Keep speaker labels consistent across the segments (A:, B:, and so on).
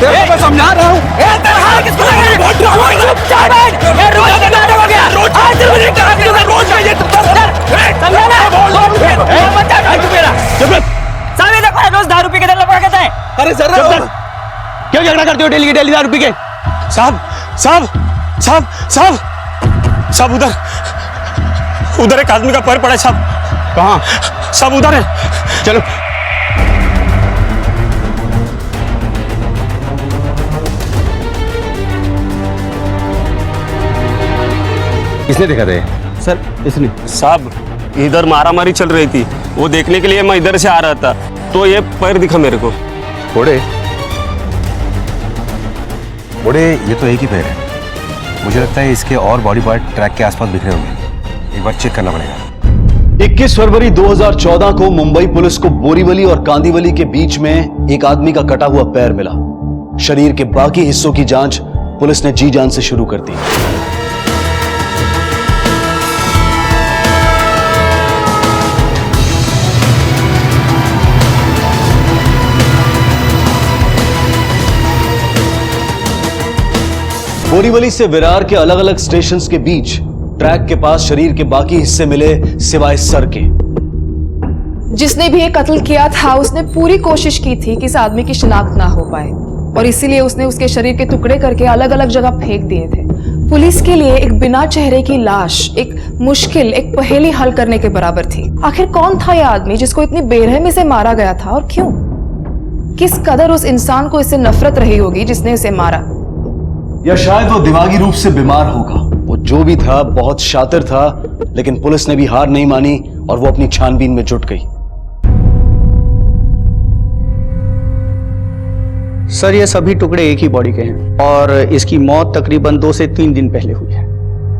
A: तेरे को मैं समझा रहा हूँ।
B: रोज दारू पी के लपड़ा कहता है।
A: अरे सर
C: क्यों झगड़ा करते हो डेली के डेली दारू पी के? साहब साहब साहब साहब साहब उधर एक आदमी का पैर पड़ा है साहब। कहाँ? सब उधर है, चलो।
D: किसने देखा था?
C: सर इसने।
D: साहब इधर मारामारी चल रही थी, वो देखने के लिए मैं इधर से आ रहा था तो ये पैर दिखा मेरे को।
E: बूढ़े ये तो एक ही पैर है। मुझे लगता है इसके और बॉडी पार्ट ट्रैक के आसपास बिखरे होंगे। एक बार चेक करना पड़ेगा।
F: 21 फरवरी 2014 को मुंबई पुलिस को बोरीवली और कांदीवली के बीच में एक आदमी का कटा हुआ पैर मिला। शरीर के बाकी हिस्सों की जांच पुलिस ने जी जान से शुरू कर दी। बोरीवली से विरार के अलग अलग स्टेशंस के बीच ट्रैक के पास शरीर के बाकी हिस्से मिले सिवाय सर के।
G: जिसने भी ये कत्ल किया था उसने पूरी कोशिश की थी कि इस आदमी की शिनाख्त ना हो पाए और इसीलिए उसने उसके शरीर के टुकड़े करके अलग अलग जगह फेंक दिए थे। पुलिस के लिए एक बिना चेहरे की लाश एक मुश्किल, एक पहेली हल करने के बराबर थी। आखिर कौन था यह आदमी जिसको इतनी बेरहमी से मारा गया था और क्यों? किस कदर उस इंसान को इससे नफरत रही होगी जिसने इसे मारा?
F: या शायद वो दिमागी रूप से बीमार होगा। वो जो भी था बहुत शातिर था, लेकिन पुलिस ने भी हार नहीं मानी और वो अपनी छानबीन में जुट गई।
C: सर ये सभी टुकड़े एक ही बॉडी के हैं और इसकी मौत तकरीबन 2 से 3 दिन पहले हुई है।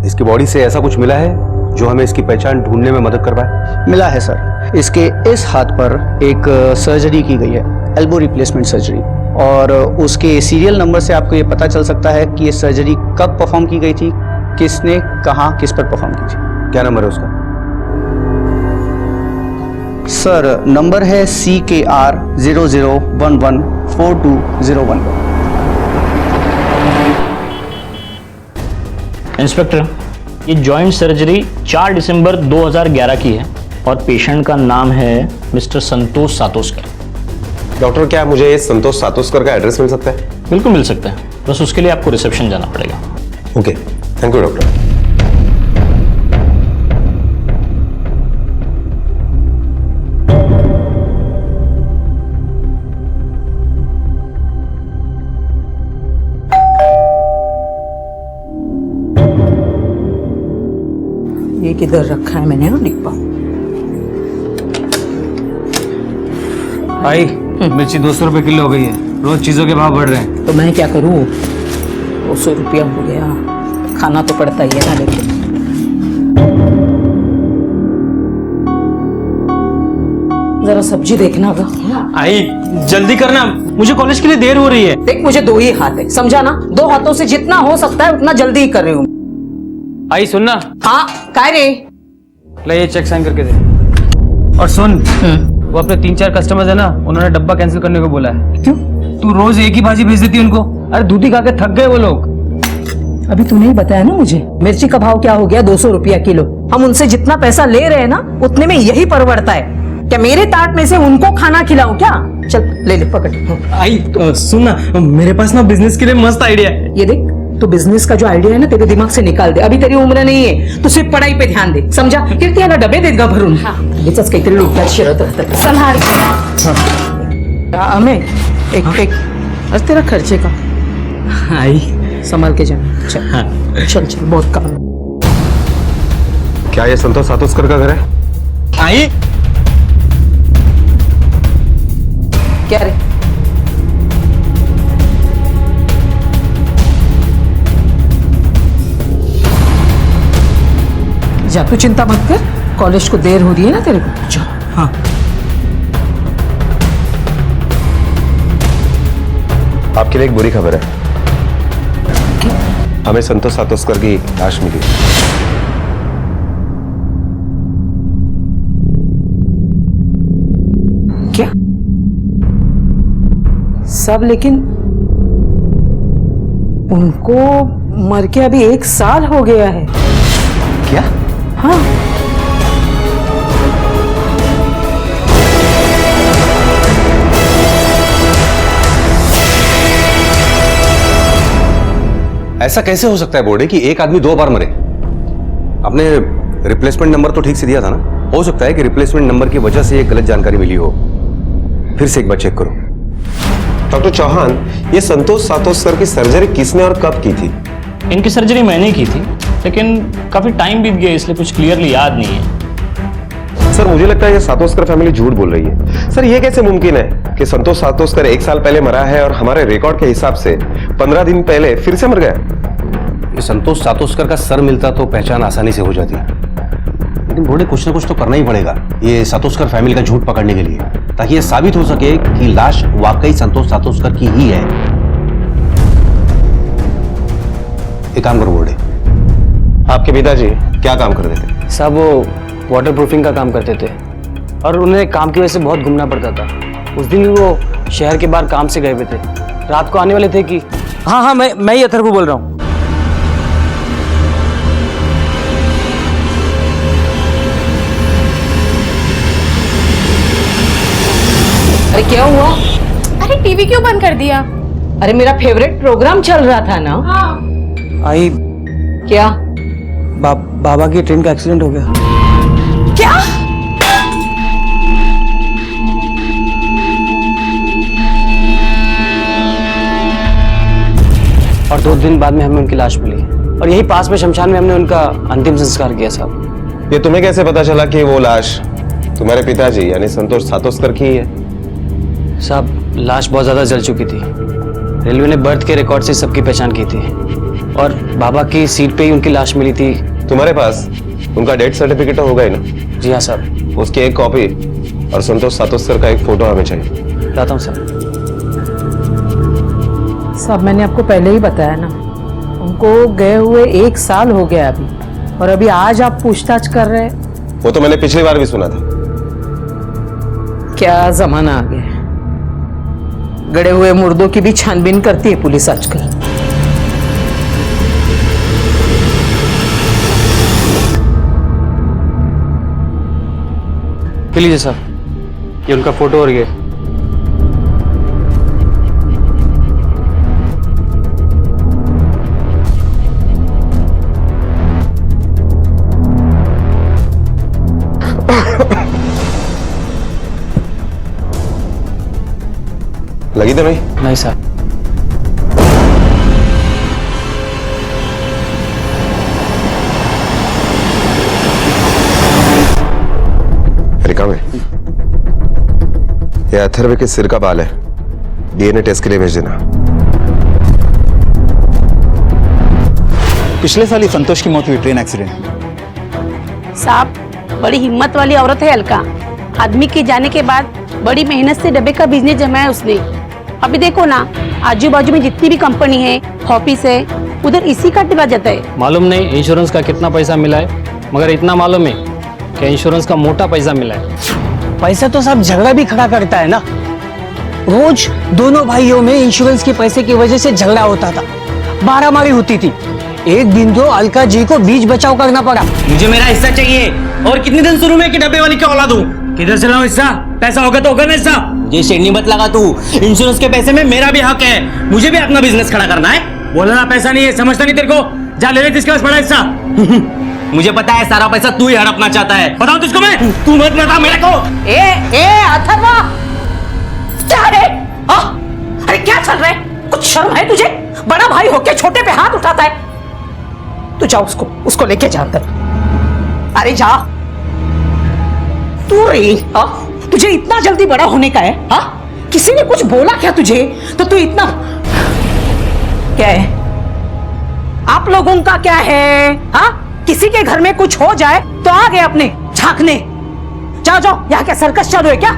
E: इसकी बॉडी से ऐसा कुछ मिला है जो हमें इसकी पहचान ढूंढने में मदद कर पाए?
C: मिला है सर। इसके इस हाथ पर एक सर्जरी की गई है, एल्बो रिप्लेसमेंट सर्जरी, और उसके सीरियल नंबर से आपको ये पता चल सकता है कि ये सर्जरी कब परफॉर्म की गई थी, किसने कहाँ किस पर परफॉर्म की थी।
E: क्या नंबर है उसका?
C: सर नंबर है CKR 00114201।
B: इंस्पेक्टर, ये जॉइंट सर्जरी 4 दिसंबर 2011 की है और पेशेंट का नाम है मिस्टर संतोष सातोस्कर।
E: डॉक्टर क्या मुझे संतोष सातोस्कर का एड्रेस मिल सकता है?
B: बिल्कुल मिल सकता है, बस उसके लिए आपको रिसेप्शन जाना पड़ेगा।
E: Okay, thank you doctor.
H: ये किधर रखा है मैंने? लिख पाऊं।
I: भाई मिर्ची 200 रुपए किलो हो गई है, रोज चीजों के भाव बढ़ रहे हैं।
H: तो मैं क्या करूं? 200 रुपया हो गया, खाना तो पड़ता ही है ना। लेकिन जरा सब्जी देखना का।
I: आई जल्दी करना, मुझे कॉलेज के लिए देर हो रही है।
H: देख मुझे 2 ही हाथ है, समझा ना? 2 हाथों से जितना हो सकता है उतना जल्दी ही कर रही हूँ।
I: आई सुनना।
H: हाँ काय रे?
I: ले ये चेक साइन करके दे। और सुन, वो अपने 3-4 कस्टमर्स है ना, उन्होंने डब्बा कैंसिल करने को बोला है।
H: क्यों?
I: तू रोज एक ही भाजी भेज देती है उनको। अरे दूधी खा के थक गए वो लोग।
H: अभी तूने ही बताया ना मुझे मिर्ची का भाव क्या हो गया, 200 रुपया किलो। हम उनसे जितना पैसा ले रहे हैं ना उतने में यही परवड़ता है क्या? मेरे ताट में से उनको खाना खिलाऊं क्या? चल ले ले पकड़।
I: आई सुन ना, मेरे पास ना बिजनेस के लिए मस्त आइडिया है।
H: ये देख, तो बिजनेस का जो आइडिया है ना तेरे दिमाग से निकाल दे। अभी तेरी उम्र नहीं है, तो सिर्फ पढ़ाई पे ध्यान दे, समझा? कीर्ती याला डबे देत गा भरून। लगेचच काहीतरी डोक्यात शिरत राहतं। संभाळ हमें एक आज तेरा खर्चे का।
I: आई
H: संभाल के जाना। चल चल चल, बहुत काम।
E: क्या ये संतोष सातोस्कर का घर है?
I: आई
H: क्या रे? जा तू चिंता मत कर, कॉलेज को देर हो रही है ना तेरे को। जा।
I: हाँ
E: आपके लिए एक बुरी खबर है। हमें संतोष सातोस्कर की लाश मिली।
H: क्या सब? लेकिन उनको मर के अभी 1 साल हो गया है।
E: क्या?
H: हाँ।
E: ऐसा कैसे हो सकता है बोर्डे कि एक आदमी 2 बार मरे? आपने रिप्लेसमेंट नंबर तो ठीक से दिया था ना? हो सकता है कि रिप्लेसमेंट नंबर की वजह से ये गलत जानकारी मिली हो। फिर से एक बार चेक करो।
A: डॉक्टर चौहान, ये संतोष सातोष सर की सर्जरी किसने और कब की थी?
B: इनकी सर्जरी मैंने की थी, लेकिन काफ़ी टाइम बीत गया इसलिए कुछ क्लियरली याद नहीं है।
A: सर मुझे लगता है ये सातोस्कर फैमिली झूठ बोल रही है। सर ये कैसे मुमकिन है कि संतोष सातोस्कर 1 साल पहले मरा है और हमारे रिकॉर्ड के हिसाब से 15 दिन पहले फिर से मर गया?
E: ये संतोष सातोस्कर का सर मिलता तो पहचान आसानी से हो जाती, लेकिन बोर्डे कुछ ना कुछ तो करना ही पड़ेगा ये सातोस्कर फैमिली का झूठ पकड़ने के लिए, ताकि ये साबित हो सके कि लाश वाकई संतोष सातोस्कर की ही है। एक काम करो बोर्डे।
A: आपके पिताजी क्या काम करते थे?
I: साहब वो वाटर प्रूफिंग का काम करते थे और उन्हें काम की वजह से बहुत घूमना पड़ता था। उस दिन भी वो शहर के बाहर काम से गए हुए थे, रात को आने वाले थे कि हाँ मैं ही अथर्व बोल रहा हूँ।
H: अरे क्या हुआ?
G: अरे टीवी क्यों बंद कर दिया?
H: अरे मेरा फेवरेट प्रोग्राम चल रहा था ना।
I: आई
H: क्या?
I: बाबा की ट्रेन का एक्सीडेंट हो गया।
H: क्या?
I: और 2 दिन बाद में हमें उनकी लाश मिली और यही पास में शमशान में हमने उनका अंतिम संस्कार किया साहब।
A: ये तुम्हें कैसे पता चला कि वो लाश तुम्हारे पिताजी यानी संतोष सातोस्कर की ही है?
I: साहब लाश बहुत ज्यादा जल चुकी थी। रेलवे ने बर्थ के रिकॉर्ड से सबकी पहचान की थी और बाबा की सीट पे ही उनकी लाश मिली थी।
A: तुम्हारे पास उनका डेथ सर्टिफिकेट तो होगा ही ना?
I: जी हाँ साहब।
A: उसकी एक कॉपी और संतोष सातोस्कर का एक फोटो हमें चाहिए।
I: लाता हूँ सर।
H: सब मैंने आपको पहले ही बताया ना, उनको गए हुए 1 साल हो गया अभी, और अभी आज आप पूछताछ कर रहे हैं।
A: वो तो मैंने पिछली बार भी सुना था।
H: क्या जमाना आ गया, गड़े हुए मुर्दों की भी छानबीन करती है पुलिस आजकल।
I: लीजिए साहब, ये उनका फोटो और ये।
A: लगी तो नहीं?
I: नहीं साहब।
A: रिका में ये अथर्व के सिर का बाल है, डीएनए टेस्ट के लिए भेज देना।
J: पिछले साल ही संतोष की मौत हुई ट्रेन एक्सीडेंट में।
K: साहब बड़ी हिम्मत वाली औरत है अलका। आदमी के जाने के बाद बड़ी मेहनत से डब्बे का बिजनेस जमाया उसने। अभी देखो ना, आजू बाजू में जितनी भी कंपनी है, ऑफिस है, उधर इसी का डिब्बा जाता है।
I: मालूम नहीं इंश्योरेंस का कितना पैसा मिला है, मगर इतना मालूम है कि इंश्योरेंस का मोटा पैसा मिला है।
L: पैसा तो सब झगड़ा भी खड़ा करता है ना। रोज दोनों भाइयों में इंश्योरेंस के पैसे की वजह से झगड़ा होता था, मारामारी होती थी। एक दिन तो अलका जी को बीच बचाव करना पड़ा।
I: मुझे मेरा हिस्सा चाहिए। और कितने दिन शुरू में कि डब्बे वाली क्या औलाद दूं? किधर से लाऊं हिस्सा? पैसा होगा तो होगा ना हिस्सा। ये शेरनी मत लगा तू। इंश्योरेंस के पैसे में मेरा भी हक है, मुझे भी अपना बिजनेस खड़ा करना है। बोला ना पैसा नहीं है, समझता नहीं तेरे को? जा ले जिसके पास बड़ा हिस्सा। मुझे पता है सारा पैसा तू ही हड़पना चाहता है। बताऊं तुझको मैं? तू मत बता मेरे को।
H: ए अथर्वा, क्या रे? अरे क्या चल रहा है? कुछ शर्म है तुझे? बड़ा भाई होके छोटे पे हाथ उठाता है। तू जा, उसको लेके जा अंदर। अरे जा तू रे। तुझे इतना जल्दी बड़ा होने का है? किसी ने कुछ बोला क्या तुझे तो तू इतना? क्या है आप लोगों का? क्या है? किसी के घर में कुछ हो जाए तो आ गए अपने झांकने। जाओ, यहाँ क्या सर्कस चालू है क्या?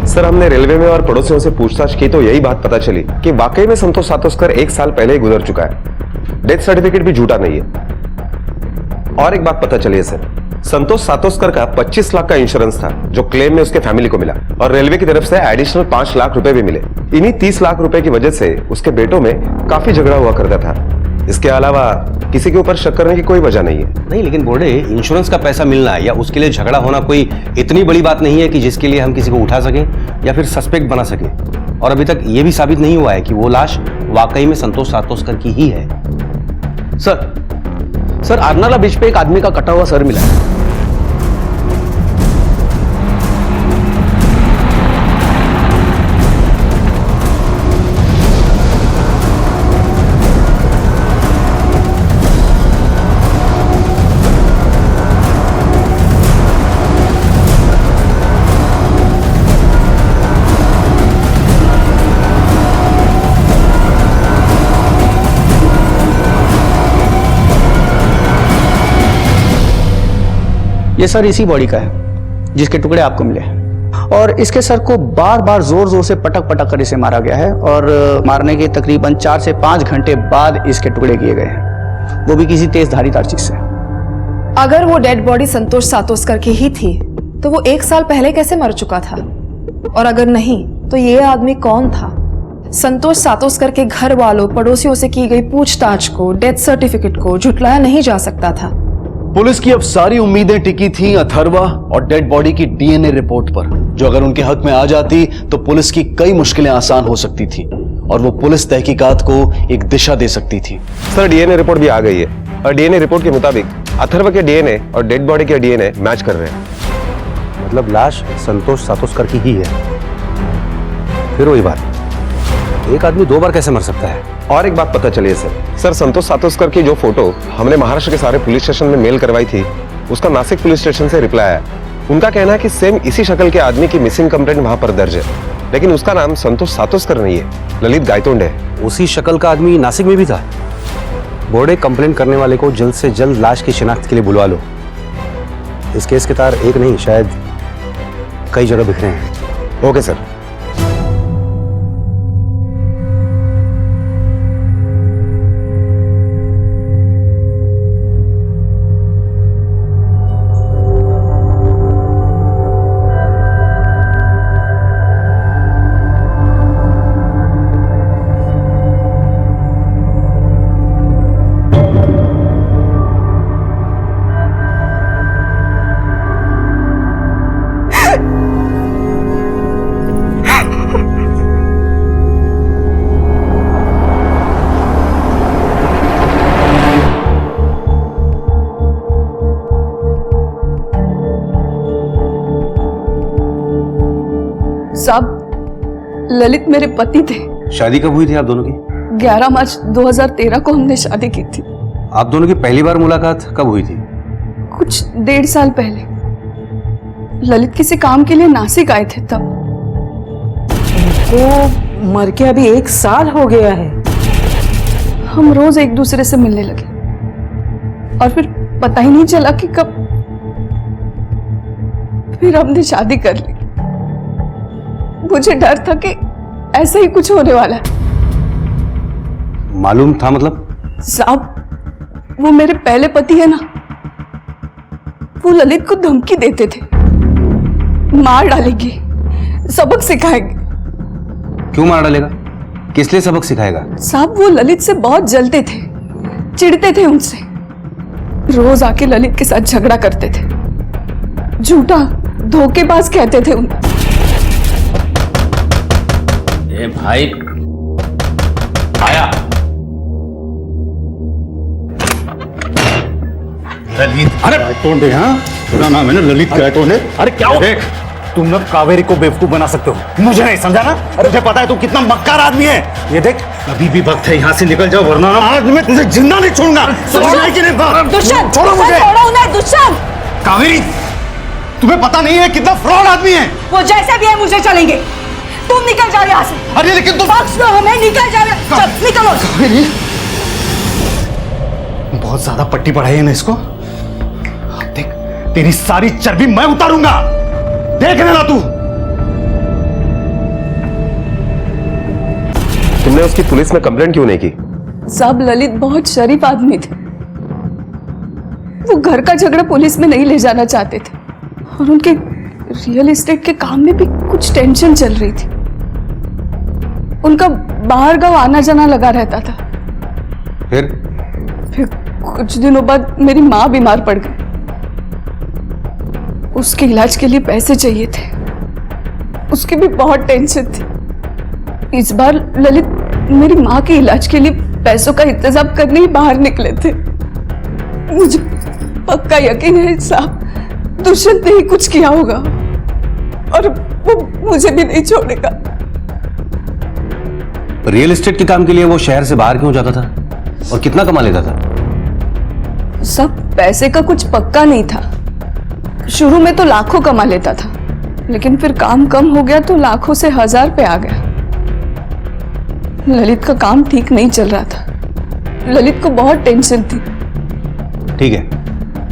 A: सर हमने रेलवे में और पड़ोसियों से पूछताछ की तो यही बात पता चली कि वाकई में संतोष सातोस्कर 1 साल पहले ही गुजर चुका है। डेथ सर्टिफिकेट भी झूठा नहीं है। और एक बात पता चली है सर, संतोष सातोस्कर का 25 लाख का इंश्योरेंस था जो क्लेम में उसके फैमिली को मिला और रेलवे की तरफ से एडिशनल 5 लाख रुपए भी मिले। इन्हीं 30 लाख रुपए की वजह से उसके बेटों में काफी झगड़ा हुआ करता था। इसके अलावा किसी के ऊपर शक करने की कोई वजह नहीं है।
E: नहीं, लेकिन बोर्डे, इंश्योरेंस का पैसा मिलना या उसके लिए झगड़ा होना कोई इतनी बड़ी बात नहीं है कि जिसके लिए हम किसी को उठा सके या फिर सस्पेक्ट बना सके। और अभी तक यह भी साबित नहीं हुआ है कि वो लाश वाकई में संतोष सातोस्कर की ही है।
C: सर आरनाला बीच पे एक आदमी का कटा हुआ सर मिला है। ये सर इसी बॉडी का है जिसके टुकड़े आपको मिले और इसके सर को बार बार जोर जोर से पटक पटक कर इसे मारा गया है और मारने के तकरीबन 4 से 5 घंटे बाद इसके टुकड़े किए गए हैं, वो भी किसी तेज धारीदार चीज से।
G: अगर वो डेड बॉडी संतोष सातोस्कर की ही थी तो वो 1 साल पहले कैसे मर चुका था? और अगर नहीं तो ये आदमी कौन था? संतोष सातोस्कर के घर वालों पड़ोसियों से की गई पूछताछ को, डेथ सर्टिफिकेट को झुटलाया नहीं जा सकता था।
F: पुलिस की अब सारी उम्मीदें टिकी थीं अथर्वा और डेड बॉडी की डीएनए रिपोर्ट पर, जो अगर उनके हक में आ जाती तो पुलिस की कई मुश्किलें आसान हो सकती थी और वो पुलिस तहकीकात को एक दिशा दे सकती थी।
A: सर डीएनए रिपोर्ट भी आ गई है और डीएनए रिपोर्ट के मुताबिक अथर्व के डीएनए और डेड बॉडी के डीएनए मैच कर रहे हैं।
E: मतलब लाश संतोष सातोस्कर की ही है। फिर वही बात, एक आदमी 2 बार कैसे मर सकता है?
A: और एक बात पता चली है सर संतोष सातोस्कर की जो फोटो हमने महाराष्ट्र के सारे पुलिस स्टेशन में मेल करवाई थी, उसका नासिक पुलिस स्टेशन से रिप्लाई आया। उनका कहना है कि सेम इसी शक्ल के आदमी की मिसिंग कंप्लेंट वहां पर दर्ज है, लेकिन उसका नाम संतोष सातोस्कर नहीं है, ललित गायतोंड है।
E: उसी शक्ल का आदमी नासिक में भी था। बोर्डे, कंप्लेंट करने वाले को जल्द से जल्द लाश की शिनाख्त के लिए बुलवा लो। इस केस के तार एक नहीं, शायद कई जगह बिखरे हैं।
A: Okay sir.
G: साहब, ललित मेरे पति थे।
E: शादी कब हुई थी आप दोनों की?
G: 11 मार्च 2013 को हमने शादी की थी।
E: आप दोनों की पहली बार मुलाकात कब हुई थी?
G: कुछ 1.5 साल पहले। ललित किसी काम के लिए नासिक आए थे तब।
H: वो मर के अभी 1 साल हो गया है।
G: हम रोज एक दूसरे से मिलने लगे और फिर पता ही नहीं चला कि कब फिर हमने शादी कर ली। मुझे डर था कि ऐसा ही कुछ होने वाला है।
E: मालूम था मतलब?
G: साहब, वो मेरे पहले पति है ना, वो ललित को धमकी देते थे, मार डालेंगे, सबक सिखाएंगे।
E: क्यों मार डालेगा? किस लिए सबक सिखाएगा?
G: साहब, वो ललित से बहुत जलते थे, चिढ़ते थे उनसे, रोज आके ललित के साथ झगड़ा करते थे, झूठा धोखेबाज कहते थे उन्हें।
I: ए भाई आया ललित।
J: अरे गायतोंड है, हाँ पूरा नाम है ना ललित गायतोंड है।
I: अरे क्या हो?
J: देख, तुम लोग कावेरी को बेवकूफ बना सकते हो, मुझे नहीं समझा ना? अरे मुझे पता है तू कितना मक्कार आदमी है। ये देख, अभी भी वक्त है यहाँ से निकल जाओ, वरना ना आज मैं तुझे जिंदा नहीं छोड़ूंगा। समझना कि नहीं?
H: दुष्यंत,
J: छोड़ो मुझे।
H: छोड़ो उन्हें, दुष्यंत।
J: कावेरी, तुम्हें पता नहीं है कितना फ्रॉड आदमी है
H: वो। जैसे भी है मुझे चलेंगे, तुम निकल जाओ यहाँ से।
J: अरे लेकिन तुम
H: बख्श दो हमें, निकल जाओ। चल निकलो।
J: कावेरी, बहुत ज्यादा पट्टी पढ़ाई है ना इसको। देख, तेरी सारी चर्बी मैं उतारूंगा, देख लेना तू।
A: तुमने उसकी पुलिस में कंप्लेंट क्यों नहीं की?
G: साहब, ललित बहुत शरीफ आदमी थे, वो घर का झगड़ा पुलिस में नहीं ले जाना चाहते थे और उनके रियल एस्टेट के काम में भी कुछ टेंशन चल रही थी। उनका बाहर गांव आना जाना लगा रहता था।
E: फिर
G: कुछ दिनों बाद मेरी माँ बीमार पड़ गई। उसके इलाज के लिए पैसे चाहिए थे। उसकी भी बहुत टेंशन थी। इस बार ललित मेरी माँ के इलाज के लिए पैसों का इंतजाम करने ही बाहर निकले थे। मुझे पक्का यकीन है साहब, दुष्यंत ने ही कुछ किया होगा और वो मुझे भी नहीं छोड़ेगा।
E: रियल एस्टेट के काम के लिए वो शहर से बाहर क्यों जाता था और कितना कमा लेता था?
G: सब पैसे का कुछ पक्का नहीं था। शुरू में तो लाखों कमा लेता था, लेकिन फिर काम कम हो गया तो लाखों से 1000 पे आ गया। ललित का काम ठीक नहीं चल रहा था। ललित को बहुत टेंशन थी।
E: ठीक है,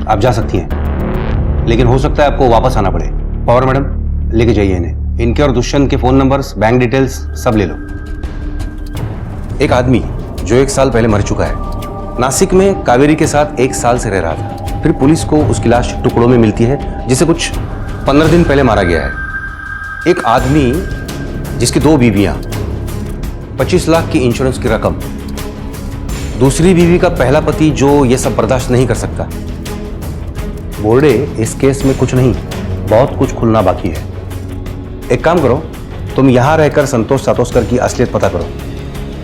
E: आप जा सकती हैं, लेकिन हो सकता है आपको वापस आना पड़े। पवार मैडम, लेके जाइए इन्हें। इनके और दुष्यंत के फोन नंबर्स, बैंक डिटेल्स सब ले लो। एक आदमी जो 1 साल पहले मर चुका है, नासिक में कावेरी के साथ 1 साल से रह रहा था। फिर पुलिस को उसकी लाश टुकड़ों में मिलती है, जिसे कुछ 15 दिन पहले मारा गया है। एक आदमी जिसकी 2 बीवियां, 25 लाख की इंश्योरेंस की रकम, दूसरी बीवी का पहला पति जो ये सब बर्दाश्त नहीं कर सकता। बोर्डे, इस केस में कुछ नहीं, बहुत कुछ खुलना बाकी है। एक काम करो, तुम यहां रहकर संतोष सातोस्कर की असलियत पता करो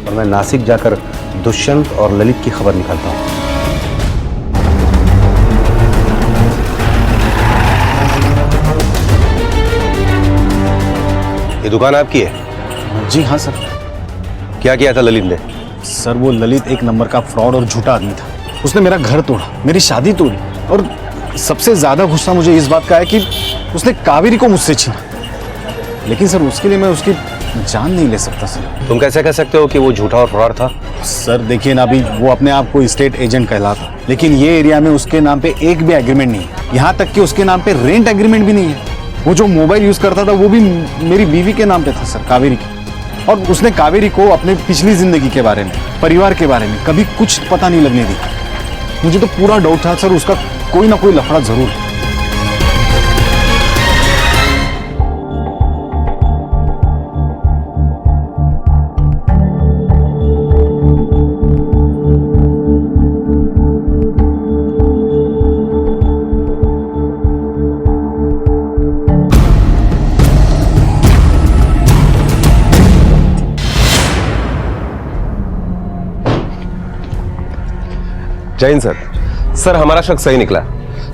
E: और मैं नासिक जाकर दुष्यंत और ललित की खबर निकालता हूं। ये दुकान आपकी है?
J: जी हाँ सर।
E: क्या किया था ललित ने?
J: सर वो ललित एक नंबर का फ्रॉड और झूठा आदमी था। उसने मेरा घर तोड़ा, मेरी शादी तोड़ी और सबसे ज्यादा गुस्सा मुझे इस बात का है कि उसने कावेरी को मुझसे छीना। लेकिन सर उसके लिए मैं उसकी जान नहीं ले सकता सर।
E: तुम कैसे कह सकते हो कि वो झूठा और फ्रॉड था?
J: सर देखिए ना, अभी वो अपने आप को स्टेट एजेंट कहलाता, लेकिन ये एरिया में उसके नाम पे एक भी एग्रीमेंट नहीं है। यहाँ तक कि उसके नाम पे रेंट एग्रीमेंट भी नहीं है। वो जो मोबाइल यूज करता था वो भी मेरी बीवी के नाम पे था सर, कावेरी की। और उसने कावेरी को अपने पिछली जिंदगी के बारे में, परिवार के बारे में कभी कुछ पता नहीं लगने दी। मुझे तो पूरा डाउट था सर उसका कोई ना कोई लफड़ा जरूर है।
A: जैन सर, हमारा शक सही निकला।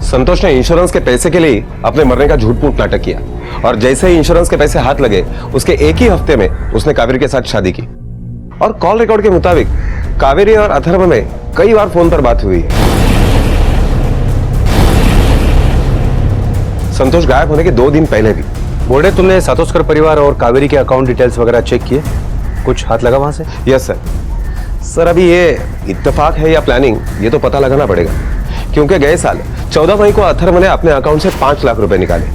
A: संतोष ने इंश्योरेंस के पैसे के लिए अपने मरने का झूठ मूठ नाटक किया और जैसे ही इंश्योरेंस के पैसे हाथ लगे उसके एक ही हफ्ते में उसने कावेरी के साथ शादी की। और कॉल रिकॉर्ड के मुताबिक कावेरी और अथर्व में कई बार फोन पर बात हुई है। संतोष गायब होने के 2 दिन पहले भी।
E: बोर्डे, तुमने सातोस्कर परिवार और कावेरी के अकाउंट डिटेल्स वगैरह चेक किए? कुछ हाथ लगा वहां से?
A: यस सर, अभी ये इत्तेफाक है या प्लानिंग, ये तो पता लगाना पड़ेगा। क्योंकि गए साल 14 मई को अथर्व ने अपने अकाउंट से 5 लाख रुपए निकाले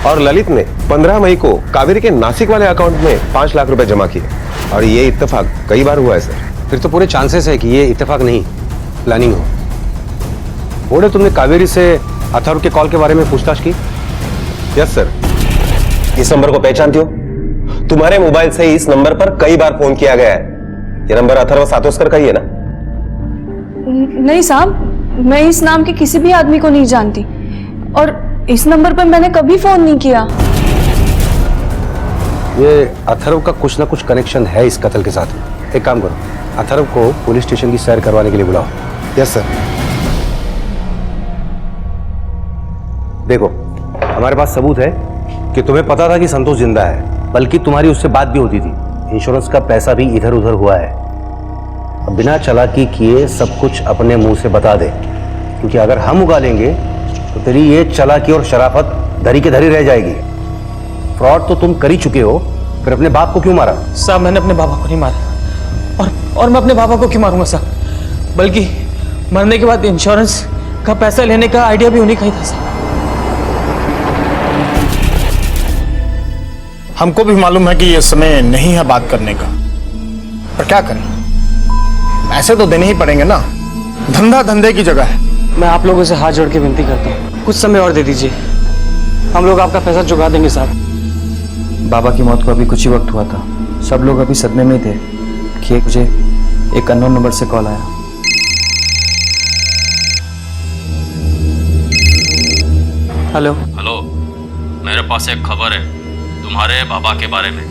A: और ललित ने 15 मई को कावेरी के नासिक वाले अकाउंट में 5 लाख रुपए जमा किए। और ये इत्तेफाक कई बार हुआ है सर।
E: फिर तो पूरे चांसेस है कि ये इत्तेफाक नहीं, प्लानिंग हो। बोर्डे, तुमने कावेरी से अथर्व के कॉल के बारे में पूछताछ की?
A: Yes sir. इस नंबर को पहचानती हो? तुम्हारे मोबाइल से इस नंबर पर कई बार फोन किया गया है। ये नंबर अथर्व सातोस्कर का ही है ना?
G: नहीं साहब, मैं इस नाम के किसी भी आदमी को नहीं जानती और इस नंबर पर मैंने कभी फोन नहीं किया।
E: ये अथर्व का कुछ ना कुछ कनेक्शन है इस कत्ल के साथ। एक काम करो, अथर्व को पुलिस स्टेशन की सैर करवाने के लिए बुलाओ।
A: Yes sir.
E: देखो, हमारे पास सबूत है कि तुम्हें पता था कि संतोष जिंदा है, बल्कि तुम्हारी उससे बात भी होती थी। इंश्योरेंस का पैसा भी इधर उधर हुआ है। अब बिना चालाकी किए सब कुछ अपने मुंह से बता दे, क्योंकि अगर हम उगा लेंगे तो तेरी ये चालाकी और शराफत धरी के धरी रह जाएगी। फ्रॉड तो तुम कर ही चुके हो, फिर अपने बाप को क्यों मारा?
L: साहब, मैंने अपने बाबा को नहीं मारा और मैं अपने बाबा को क्यों मारूंगा साहब? बल्कि मरने के बाद इंश्योरेंस का पैसा लेने का आइडिया भी उन्हीं का ही था साहब।
J: हमको भी मालूम है कि यह समय नहीं है बात करने का, पर क्या करें, पैसे तो देने ही पड़ेंगे ना। धंधा धंधे की जगह है,
L: मैं आप लोगों से हाथ जोड़ के विनती करता हूँ, कुछ समय और दे दीजिए, हम लोग आपका पैसा चुका देंगे साहब।
M: बाबा की मौत को अभी कुछ ही वक्त हुआ था, सब लोग अभी सदमे में ही थे कि मुझे एक अननोन नंबर से कॉल आया।
L: हेलो
N: हेलो, मेरे पास एक खबर है तुम्हारे बाबा के बारे में।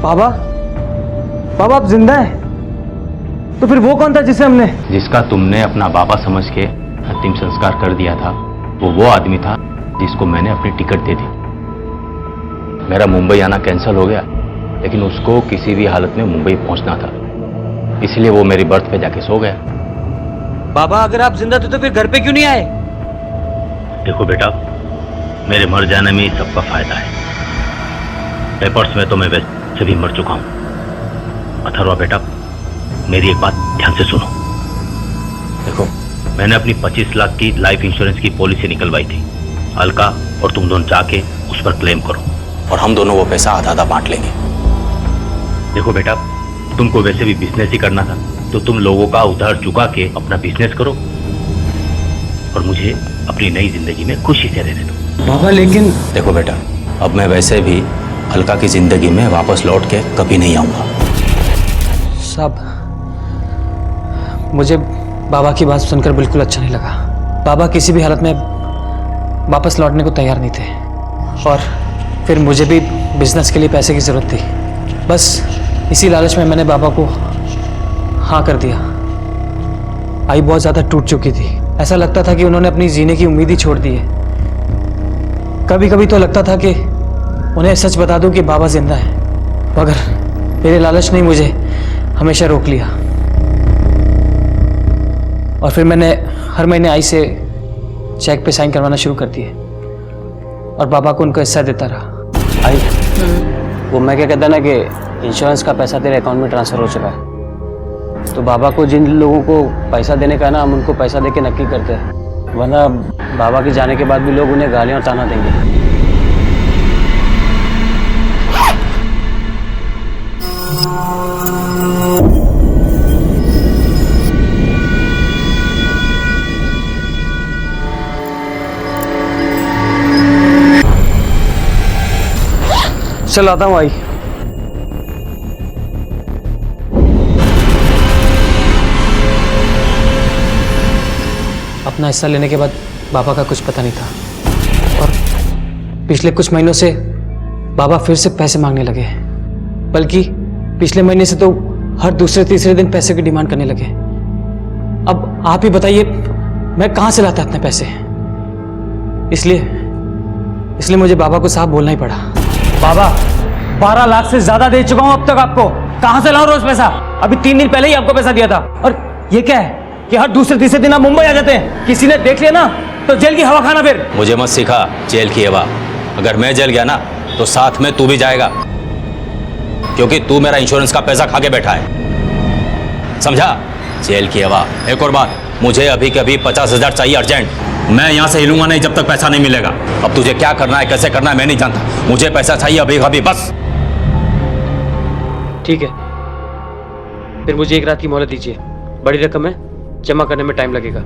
L: बाबा, बाबा आप जिंदा हैं? तो फिर वो कौन था जिसे हमने?
N: जिसका तुमने अपना बाबा समझ के अंतिम संस्कार कर दिया था, वो आदमी था जिसको मैंने अपनी टिकट दे दी। मेरा मुंबई आना कैंसिल हो गया, लेकिन उसको किसी भी हालत में मुंबई पहुंचना था, इसलिए वो मेरी बर्थ पे जाके सो गया।
L: बाबा अगर आप जिंदा थे तो फिर घर पे क्यों नहीं आए?
N: देखो बेटा, मेरे मर जाने में ही सबका फायदा है। पेपर्स में तो मैं वैसे भी मर चुका हूं। अथर्वा बेटा, मेरी एक बात ध्यान से सुनो। देखो, मैंने अपनी 25 लाख की लाइफ इंश्योरेंस की पॉलिसी निकलवाई थी। अलका और तुम दोनों जाके उस पर क्लेम करो और हम दोनों वो पैसा आधा आधा बांट लेंगे। देखो बेटा, तुमको वैसे भी बिजनेस ही करना था, तो तुम लोगों का उधार चुका के अपना बिजनेस करो और मुझे अपनी नई जिंदगी में खुशी से रहने दो।
L: बाबा लेकिन
N: देखो बेटा, अब मैं वैसे भी अलका की जिंदगी में वापस लौट के कभी नहीं आऊंगा।
L: साहब, मुझे बाबा की बात सुनकर बिल्कुल अच्छा नहीं लगा। बाबा किसी भी हालत में वापस लौटने को तैयार नहीं थे और फिर मुझे भी बिजनेस के लिए पैसे की ज़रूरत थी। बस इसी लालच में मैंने बाबा को हाँ कर दिया। आई बहुत ज़्यादा टूट चुकी थी, ऐसा लगता था कि उन्होंने अपनी जीने की उम्मीद ही छोड़ दी है। कभी कभी तो लगता था कि उन्हें सच बता दूं कि बाबा जिंदा है, मगर मेरे लालच ने मुझे हमेशा रोक लिया। और फिर मैंने हर महीने आई से चेक पे साइन करवाना शुरू कर दिए और बाबा को उनका हिस्सा देता रहा।
C: आई वो मैं क्या कहता ना कि इंश्योरेंस का पैसा तेरे अकाउंट में ट्रांसफ़र हो चुका है, तो बाबा को जिन लोगों को पैसा देने का ना, हम उनको पैसा दे के नक्की करते हैं, वरना बाबा के जाने के बाद भी लोग उन्हें गालियाँ और ताना देंगे।
L: चल आता हूँ आई। अपना हिस्सा लेने के बाद बाबा का कुछ पता नहीं था और पिछले कुछ महीनों से बाबा फिर से पैसे मांगने लगे, बल्कि पिछले महीने से तो हर दूसरे तीसरे दिन पैसे की डिमांड करने लगे। अब आप ही बताइए मैं कहाँ से लाता इतने पैसे? इसलिए मुझे बाबा को साफ बोलना ही पड़ा। बाबा 12 लाख से ज्यादा दे चुका हूं अब तक आपको, कहां से लाऊं रोज पैसा? अभी 3 दिन पहले ही आपको पैसा दिया था। और ये क्या है कि हर दूसरे तीसरे दिन आप मुंबई आ जाते हैं, किसी ने देख लिया ना तो जेल की हवा खाना। फिर
N: मुझे मत सिखा जेल की हवा। अगर मैं जेल गया ना तो साथ में तू भी जाएगा, क्योंकि तू मेरा इंश्योरेंस का पैसा खा के बैठा है, समझा? जेल की हवा। एक और बात, मुझे अभी के अभी 50,000 चाहिए अर्जेंट। मैं यहाँ से हिलूंगा नहीं जब तक पैसा नहीं मिलेगा। अब तुझे क्या करना है, कैसे करना है, मैं नहीं जानता, मुझे पैसा चाहिए अभी अभी, बस।
L: ठीक है, फिर मुझे एक रात की मोहलत दीजिए। बड़ी रकम है, जमा करने में टाइम लगेगा,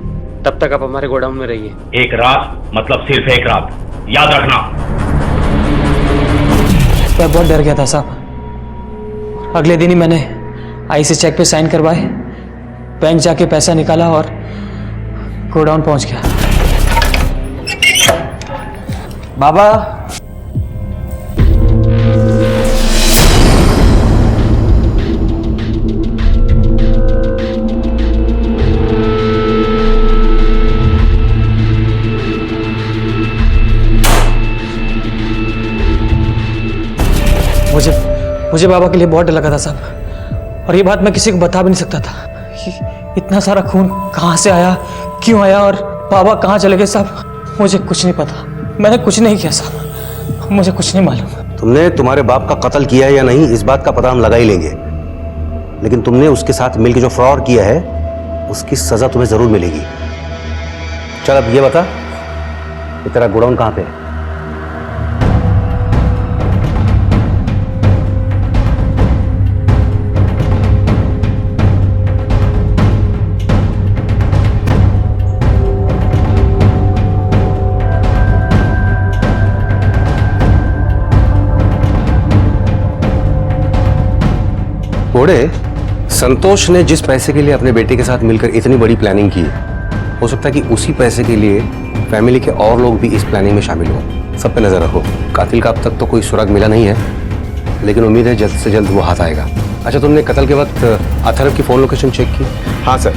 L: तब तक आप हमारे गोडाउन में रहिए।
N: एक रात मतलब सिर्फ एक रात, याद रखना।
L: मैं बहुत डर गया था साहब। अगले दिन ही मैंने आई से चेक पे साइन करवाए, बैंक जाके पैसा निकाला और गोडाउन पहुंच गया। बाबा मुझे बाबा के लिए बहुत डर लगा था साहब, और ये बात मैं किसी को बता भी नहीं सकता था। इतना सारा खून कहाँ से आया, क्यों आया, और बाबा कहाँ चले गए साहब, मुझे कुछ नहीं पता। मैंने कुछ नहीं किया साहब, मुझे कुछ नहीं मालूम।
E: तुमने तुम्हारे बाप का कत्ल किया है या नहीं, इस बात का पता हम लगा ही लेंगे, लेकिन तुमने उसके साथ मिलकर जो फ्रॉड किया है उसकी सजा तुम्हें जरूर मिलेगी। चल अब ये बता, ये तेरा गोडाउन कहाँ पे है? घोड़े, संतोष ने जिस पैसे के लिए अपने बेटे के साथ मिलकर इतनी बड़ी प्लानिंग की, हो सकता है कि उसी पैसे के लिए फैमिली के और लोग भी इस प्लानिंग में शामिल हो। सब पे नजर रखो। कातिल का अब तक तो कोई सुराग मिला नहीं है, लेकिन उम्मीद है जल्द से जल्द वो हाथ आएगा। अच्छा, तुमने कत्ल के वक्त अथर्व की फोन लोकेशन चेक की?
A: हाँ सर,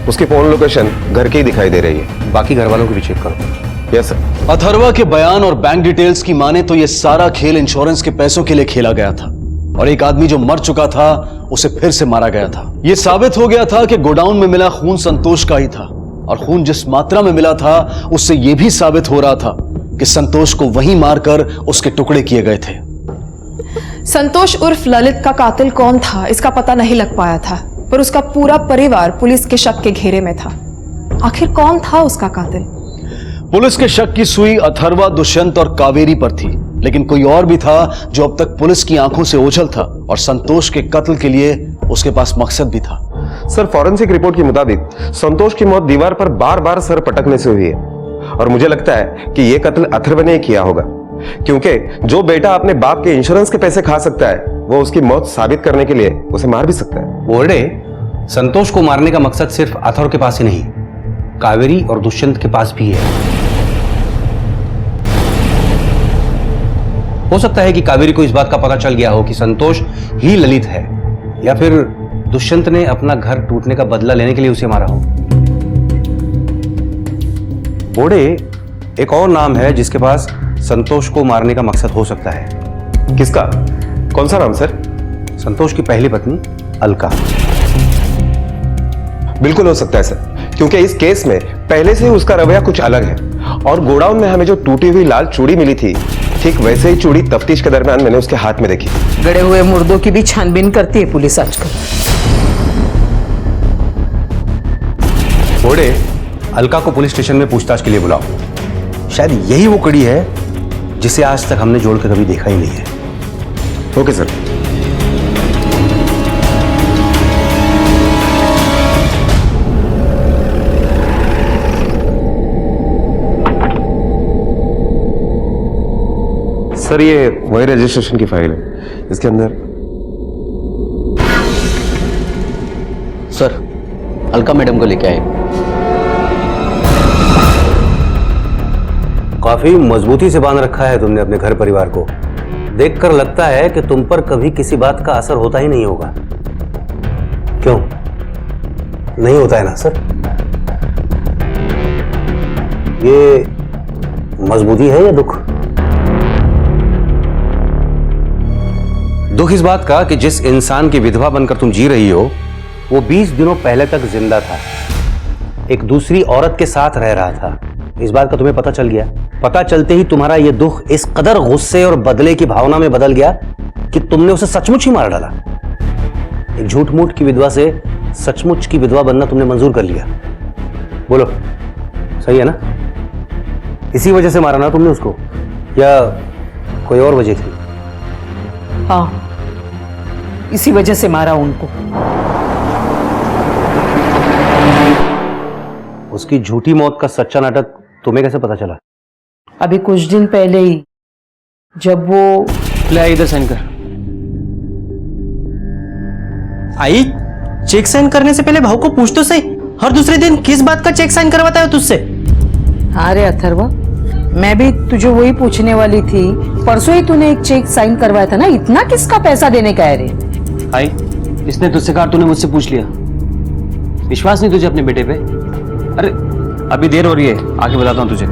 A: उसकी फोन लोकेशन घर की ही दिखाई दे रही है।
E: बाकी घर वालों की भी चेक करो।
A: Yes sir.
F: अथर्वा के बयान और बैंक डिटेल्स की माने तो यह सारा खेल इंश्योरेंस के पैसों के लिए खेला गया था, और एक आदमी जो मर चुका था उसे फिर से मारा गया था। यह साबित हो गया था कि गोडाउन में मिला खून संतोष का ही था, और खून जिस मात्रा में मिला था उससे यह भी साबित हो रहा था कि संतोष को वहीं मारकर उसके टुकड़े किए गए थे।
G: संतोष उर्फ ललित का कातिल कौन था इसका पता नहीं लग पाया था, पर उसका पूरा परिवार पुलिस के शक के घेरे में था। आखिर कौन था उसका कातिल?
F: पुलिस के शक की सुई अथर्वा, दुष्यंत और कावेरी पर थी, लेकिन कोई और भी था जो अब तक पुलिस की आंखों से ओझल था, और संतोष के कत्ल के लिए उसके पास मकसद भी था।
A: सर, फॉरेंसिक रिपोर्ट के मुताबिक संतोष की मौत दीवार पर बार बार सर पटकने से हुई है, और मुझे लगता है कि यह कत्ल अथर्व ने किया होगा, क्योंकि जो बेटा अपने बाप के इंश्योरेंस के पैसे खा सकता है वो उसकी मौत साबित करने के लिए उसे मार भी सकता है।
E: बोर्डे, संतोष को मारने का मकसद सिर्फ अथर्व के पास ही नहीं, कावेरी और दुष्यंत के पास भी है। हो सकता है कि कावेरी को इस बात का पता चल गया हो कि संतोष ही ललित है, या फिर दुष्यंत ने अपना घर टूटने का बदला लेने के लिए उसे मारा हो। बोर्डे, एक और नाम है जिसके पास संतोष को मारने का मकसद हो सकता है।
A: किसका? कौन सा नाम सर?
E: संतोष की पहली पत्नी अलका।
A: बिल्कुल हो सकता है सर, क्योंकि इस केस में पहले से ही उसका रवैया कुछ अलग है, और गोडाउन में हमें जो टूटी हुई लाल चूड़ी मिली थी, ठीक वैसे ही चूड़ी तफ्तीश के दरमियान मैंने उसके हाथ में देखी।
H: गड़े हुए मुर्दों की भी छानबीन करती है पुलिस आजकल।
E: बोर्डे, अलका को पुलिस स्टेशन में पूछताछ के लिए बुलाओ। शायद यही वो कड़ी है जिसे आज तक हमने जोड़ के कभी देखा ही नहीं है।
A: Okay sir. सर, ये वही रजिस्ट्रेशन की फाइल है, इसके अंदर।
C: सर, अलका मैडम को लेके आए।
E: काफी मजबूती से बांध रखा है तुमने अपने घर परिवार को। देखकर लगता है कि तुम पर कभी किसी बात का असर होता ही नहीं होगा। क्यों नहीं होता है ना सर? ये मजबूती है या दुख? दुख इस बात का कि जिस इंसान की विधवा बनकर तुम जी रही हो वो 20 दिनों पहले तक जिंदा था, एक दूसरी औरत के साथ रह रहा था। इस बात का तुम्हें पता चल गया। पता चलते ही तुम्हारा यह दुख इस कदर गुस्से और बदले की भावना में बदल गया कि तुमने उसे सचमुच ही मार डाला। एक झूठ मूठ की विधवा से सचमुच की विधवा बनना तुमने मंजूर कर लिया। बोलो, सही है ना? इसी वजह से मारा ना तुमने उसको, या कोई और वजह थी?
H: हाँ, इसी वजह से मारा उनको।
E: उसकी झूठी मौत का सच्चा नाटक तुम्हें कैसे पता चला?
H: अभी कुछ दिन पहले ही, जब वो
L: ले इधर साइन कर।
I: आई, चेक साइन करने से पहले भाव को पूछ तो सही, हर दूसरे दिन किस बात का चेक साइन करवाता है तुझसे?
H: अरे अथर्वा, मैं भी तुझे वही पूछने वाली थी। परसों ही तूने एक चेक साइन करवाया था ना, इतना किसका पैसा देने का है रे?
L: आई, इसने तुझसे कहा, तूने मुझसे पूछ लिया। विश्वास नहीं तुझे अपने बेटे पे? अरे अभी देर हो रही है, आके बताता हूँ तुझे।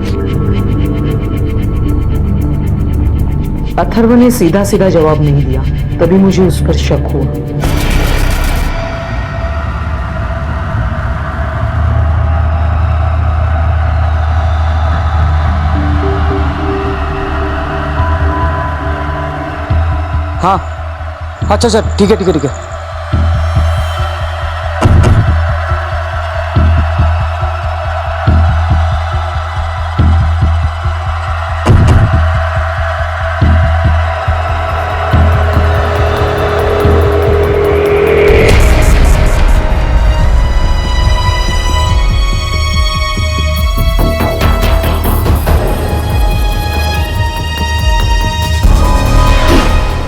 H: अथर्व ने सीधा सीधा जवाब नहीं दिया, तभी मुझे उस पर शक हुआ।
L: हाँ अच्छा अच्छा ठीक है ठीक है ठीक है।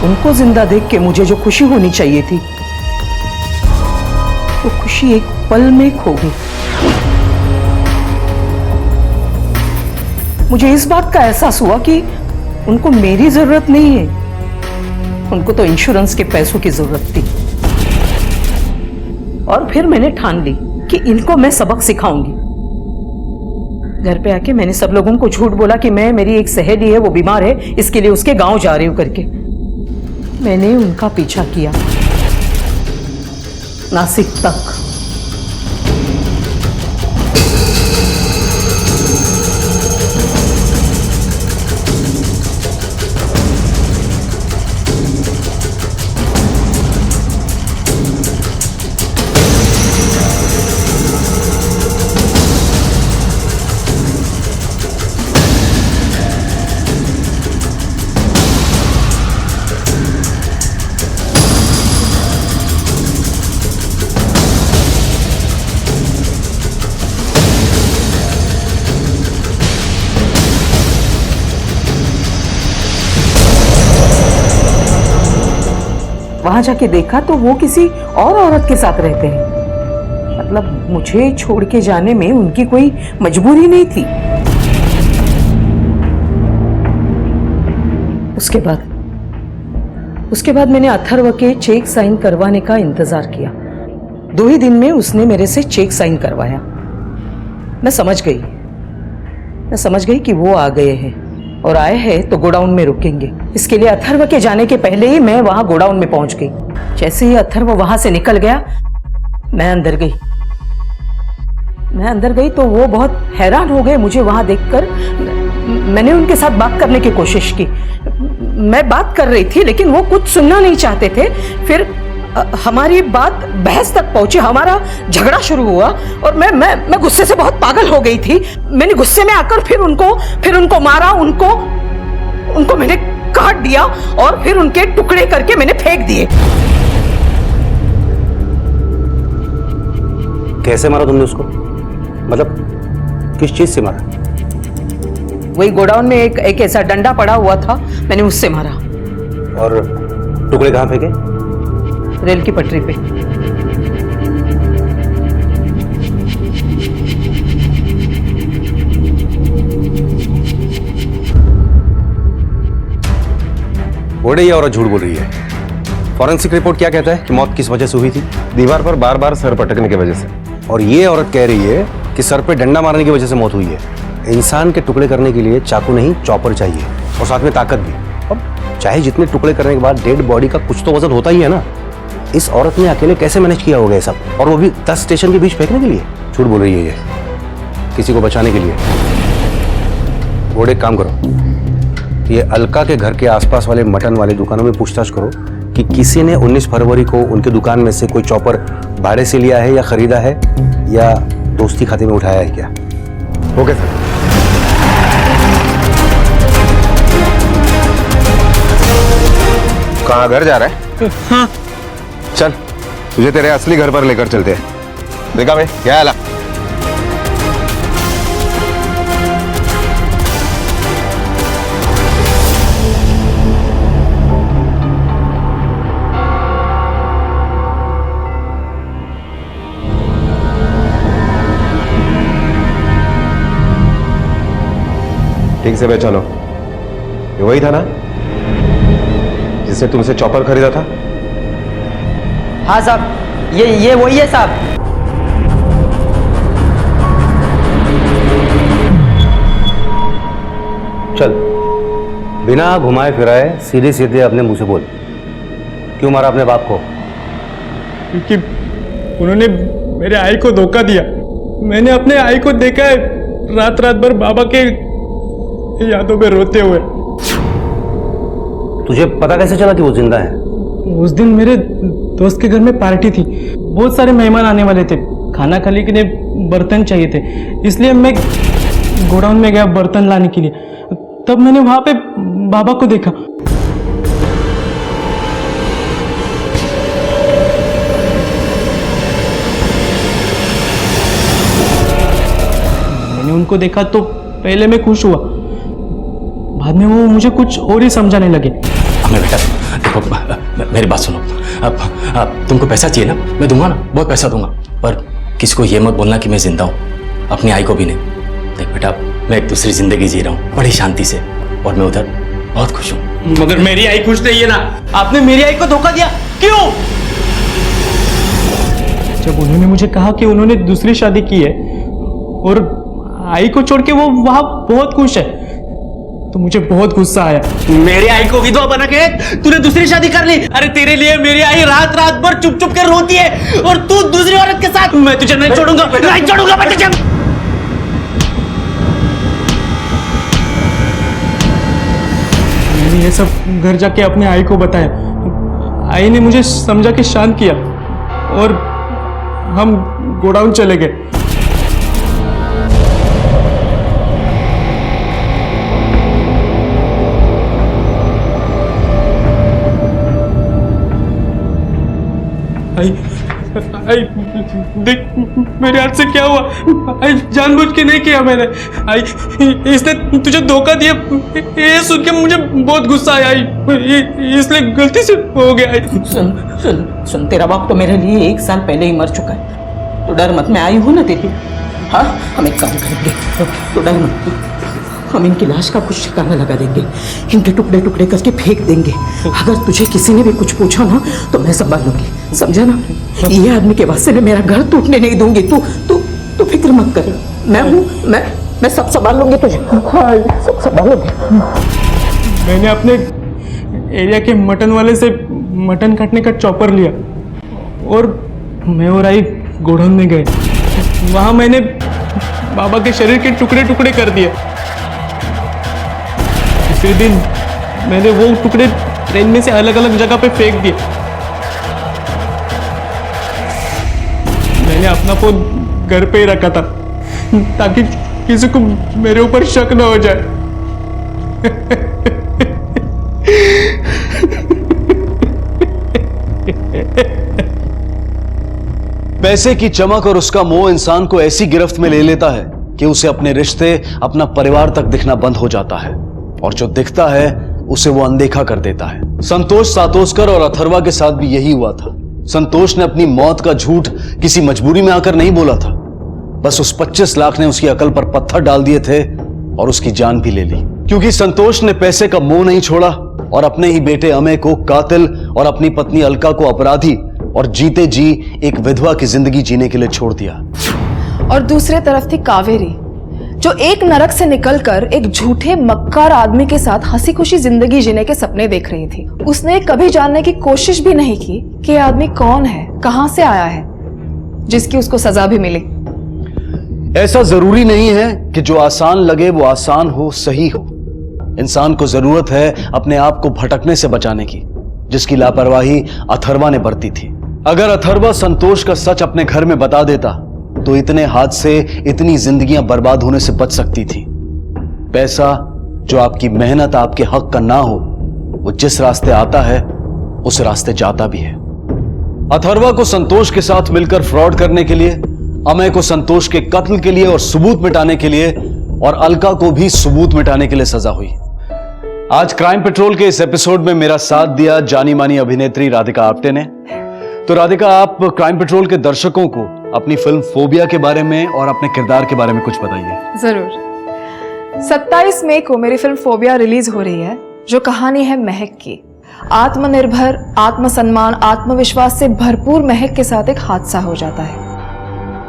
H: उनको जिंदा देख के मुझे जो खुशी होनी चाहिए थी वो खुशी एक पल में खो गई। मुझे इस बात का एहसास हुआ कि उनको मेरी जरूरत नहीं है, उनको तो इंश्योरेंस के पैसों की जरूरत थी। और फिर मैंने ठान ली कि इनको मैं सबक सिखाऊंगी। घर पे आके मैंने सब लोगों को झूठ बोला कि मेरी एक सहेली है, वो बीमार है, इसके लिए उसके गांव जा रही हूं करके। मैंने उनका पीछा किया नासिक तक। वहां जाके देखा तो वो किसी और औरत के साथ रहते हैं। मतलब मुझे छोड़ के जाने में उनकी कोई मजबूरी नहीं थी। उसके बाद मैंने अथर्व के चेक साइन करवाने का इंतजार किया। 2 ही दिन में उसने मेरे से चेक साइन करवाया। मैं समझ गई कि वो आ गए हैं और आए हैं तो गोडाउन में रुकेंगे। इसके लिए अथर्व के जाने के पहले ही मैं वहां गोडाउन में पहुंच गई। जैसे ही अथर्व वहां से निकल गया मैं अंदर गई तो वो बहुत हैरान हो गए मुझे वहां देखकर। मैंने उनके साथ बात करने की कोशिश की। मैं बात कर रही थी लेकिन वो कुछ सुनना नहीं चाहते थे। फिर हमारी बात बहस तक पहुंची, हमारा झगड़ा शुरू हुआ और मैं गुस्से से बहुत पागल हो गई थी। मैंने गुस्से में आकर फिर उनको मारा, उनको मैंने काट दिया और फिर उनके टुकड़े करके मैंने फेंक दिए।
E: कैसे मारा तुमने उसको? मतलब किस चीज से मारा?
H: वही गोडाउन में एक ऐसा डंडा पड़ा हुआ था, मैंने उससे मारा।
E: और टुकड़े कहां फेंके?
H: रेल की पटरी पे।
E: बोले ये औरत झूठ बोल रही है। फॉरेंसिक रिपोर्ट क्या कहता है कि मौत किस वजह से हुई थी?
A: दीवार पर बार बार सर पटकने की वजह से।
E: और ये औरत कह रही है कि सर पे डंडा मारने की वजह से मौत हुई है। इंसान के टुकड़े करने के लिए चाकू नहीं चॉपर चाहिए और साथ में ताकत भी। अब चाहे जितने टुकड़े करने के बाद डेड बॉडी का कुछ तो वजन होता ही है ना। इस औरत ने अकेले कैसे मैनेज किया होगा ये सब, और वो भी 10 स्टेशन के बीच फेंकने के लिए? झूठ बोल रही है ये, किसी को बचाने के लिए। वो एक काम करो, ये अलका के घर के आसपास वाले मटन वाले दुकानों में पूछताछ करो कि किसी ने 19 फरवरी को उनके दुकान में से कोई चॉपर भाड़े से लिया है या खरीदा है या दोस्ती खाते में उठाया है क्या।
A: Okay sir. कहाँ घर जा रहा है?
I: हाँ।
A: चल तुझे तेरे असली घर पर लेकर चलते हैं। देखा मैं क्या आला। ठीक से पहचानो, ये वही था ना जिसने तुमसे चॉपर खरीदा था?
I: हाँ साहब, ये वही है साहब।
E: चल बिना घुमाए फिराए सीधे सीधे अपने मुंह से बोल, क्यों मारा अपने बाप को?
L: क्योंकि उन्होंने मेरे आई को धोखा दिया। मैंने अपने आई को देखा है रात रात भर बाबा के यादों में रोते हुए।
E: तुझे पता कैसे चला कि वो जिंदा है?
L: उस दिन मेरे दोस्त के घर में पार्टी थी, बहुत सारे मेहमान आने वाले थे, खाना खाने के लिए बर्तन चाहिए थे, इसलिए मैं गोडाउन में गया बर्तन लाने के लिए। तब मैंने वहां पे बाबा को देखा। मैंने उनको देखा तो पहले मैं खुश हुआ, बाद में वो मुझे कुछ और ही समझाने लगे।
I: हमें बेटा देखो, मेरी बात सुनो। अब तुमको पैसा चाहिए ना, मैं दूंगा ना, बहुत पैसा दूंगा, पर किसी को ये मत बोलना कि मैं जिंदा हूँ, अपनी आई को भी नहीं। देख बेटा, मैं एक दूसरी जिंदगी जी रहा हूँ बड़ी शांति से, और मैं उधर बहुत खुश हूँ। मगर मेरी आई खुश नहीं है ना, आपने मेरी आई को धोखा दिया, क्यों?
L: जब उन्होंने मुझे कहा कि उन्होंने दूसरी शादी की है और आई को छोड़ के वो वहां बहुत खुश है, तो मुझे बहुत गुस्सा आया।
I: मेरी आई को विधवा बना के तूने दूसरी शादी कर ली। अरे तेरे लिए मेरी आई रात रात भर चुप चुप कर रोती है, और तू दूसरी औरत के साथ। मैं तुझे नहीं छोड़ूंगा, नहीं छोड़ूंगा मैं तुझे।
L: मैंने ये सब घर जाके अपने आई को बताया। आई ने मुझे समझा के शांत किया और हम गोडाउन चले गए। आई देख मेरे हाथ से क्या हुआ। आई जानबूझ के नहीं किया मैंने। आई इसने तुझे धोखा दिया, ये सुन के मुझे बहुत गुस्सा आया। आई इसलिए गलती से हो गया। आई
H: सुन सुन सुन, तेरा बाप तो मेरे लिए 1 साल पहले ही मर चुका है, तो डर मत। मैं आई हूं ना तेरी। हाँ, हम एक काम करेंगे, तो डर मत। हम इनकी लाश का कुछ ठिकाना लगा देंगे, इनके टुकड़े टुकड़े करके फेंक देंगे। अगर तुझे किसी ने भी कुछ पूछा ना तो मैं संभाल लूंगी, समझा ना? ये आदमी के वास्ते मैं मेरा घर टूटने नहीं दूंगी। तू फिक्र मत कर, मैं हूँ, मैं सब संभाल लूंगी तुझे। हाँ, सब संभाल लूंगी।
L: मैंने अपने एरिया के मटन वाले से मटन काटने का चॉपर लिया और मैं और आई गोडाउन में गए। वहां मैंने बाबा के शरीर के टुकड़े टुकड़े कर दिए। उसी दिन मैंने वो टुकड़े ट्रेन में से अलग अलग जगह पे फेंक दिए। मैंने अपना फोन घर पे ही रखा था ताकि किसी को मेरे ऊपर शक न हो जाए।
F: पैसे की चमक और उसका मोह इंसान को ऐसी गिरफ्त में ले लेता है कि उसे अपने रिश्ते, अपना परिवार तक दिखना बंद हो जाता है, और जो दिखता है उसे वो अनदेखा कर देता है। संतोष सातोस्कर और अथर्वा के साथ भी यही हुआ था। संतोष ने अपनी मौत का झूठ किसी मजबूरी में आकर नहीं बोला था, बस उस 25 लाख ने उसकी अकल पर पत्थर डाल दिए थे और उसकी जान भी ले ली। क्योंकि संतोष ने पैसे का मोह नहीं छोड़ा और अपने ही बेटे अमय को कातिल और अपनी पत्नी अलका को अपराधी और जीते जी एक विधवा की जिंदगी जीने के लिए छोड़ दिया।
G: और दूसरे तरफ थी कावेरी, जो एक नरक से निकलकर एक झूठे मक्कार आदमी के साथ हंसी खुशी जिंदगी जीने के सपने देख रही थी। उसने कभी जानने की कोशिश भी नहीं की कि यह आदमी कौन है, कहां से आया है, जिसकी उसको सजा भी मिली।
F: ऐसा जरूरी नहीं है कि जो आसान लगे वो आसान हो, सही हो। इंसान को जरूरत है अपने आप को भटकने से बचाने की, जिसकी लापरवाही अथर्वा ने बरती थी। अगर अथर्वा संतोष का सच अपने घर में बता देता तो इतने हादसे, इतनी जिंदगियां बर्बाद होने से बच सकती थी। पैसा जो आपकी मेहनत, आपके हक का ना हो, वो जिस रास्ते आता है उस रास्ते जाता भी है। अथर्वा को संतोष के साथ मिलकर फ्रॉड करने के लिए, अमय को संतोष के कत्ल के लिए और सबूत मिटाने के लिए, और अलका को भी सबूत मिटाने के लिए सजा हुई। आज क्राइम पेट्रोल के इस एपिसोड में मेरा साथ दिया जानी मानी अभिनेत्री राधिका आप्टे ने। तो राधिका, आप क्राइम पेट्रोल के दर्शकों को अपनी फिल्म फोबिया के बारे में और अपने किरदार के बारे में कुछ बताइए।
G: जरूर। 27 मई को मेरी फिल्म फोबिया रिलीज हो रही है, जो कहानी है महक की। आत्मनिर्भर, आत्मसम्मान, आत्मविश्वास से भरपूर महक के साथ एक हादसा हो जाता है।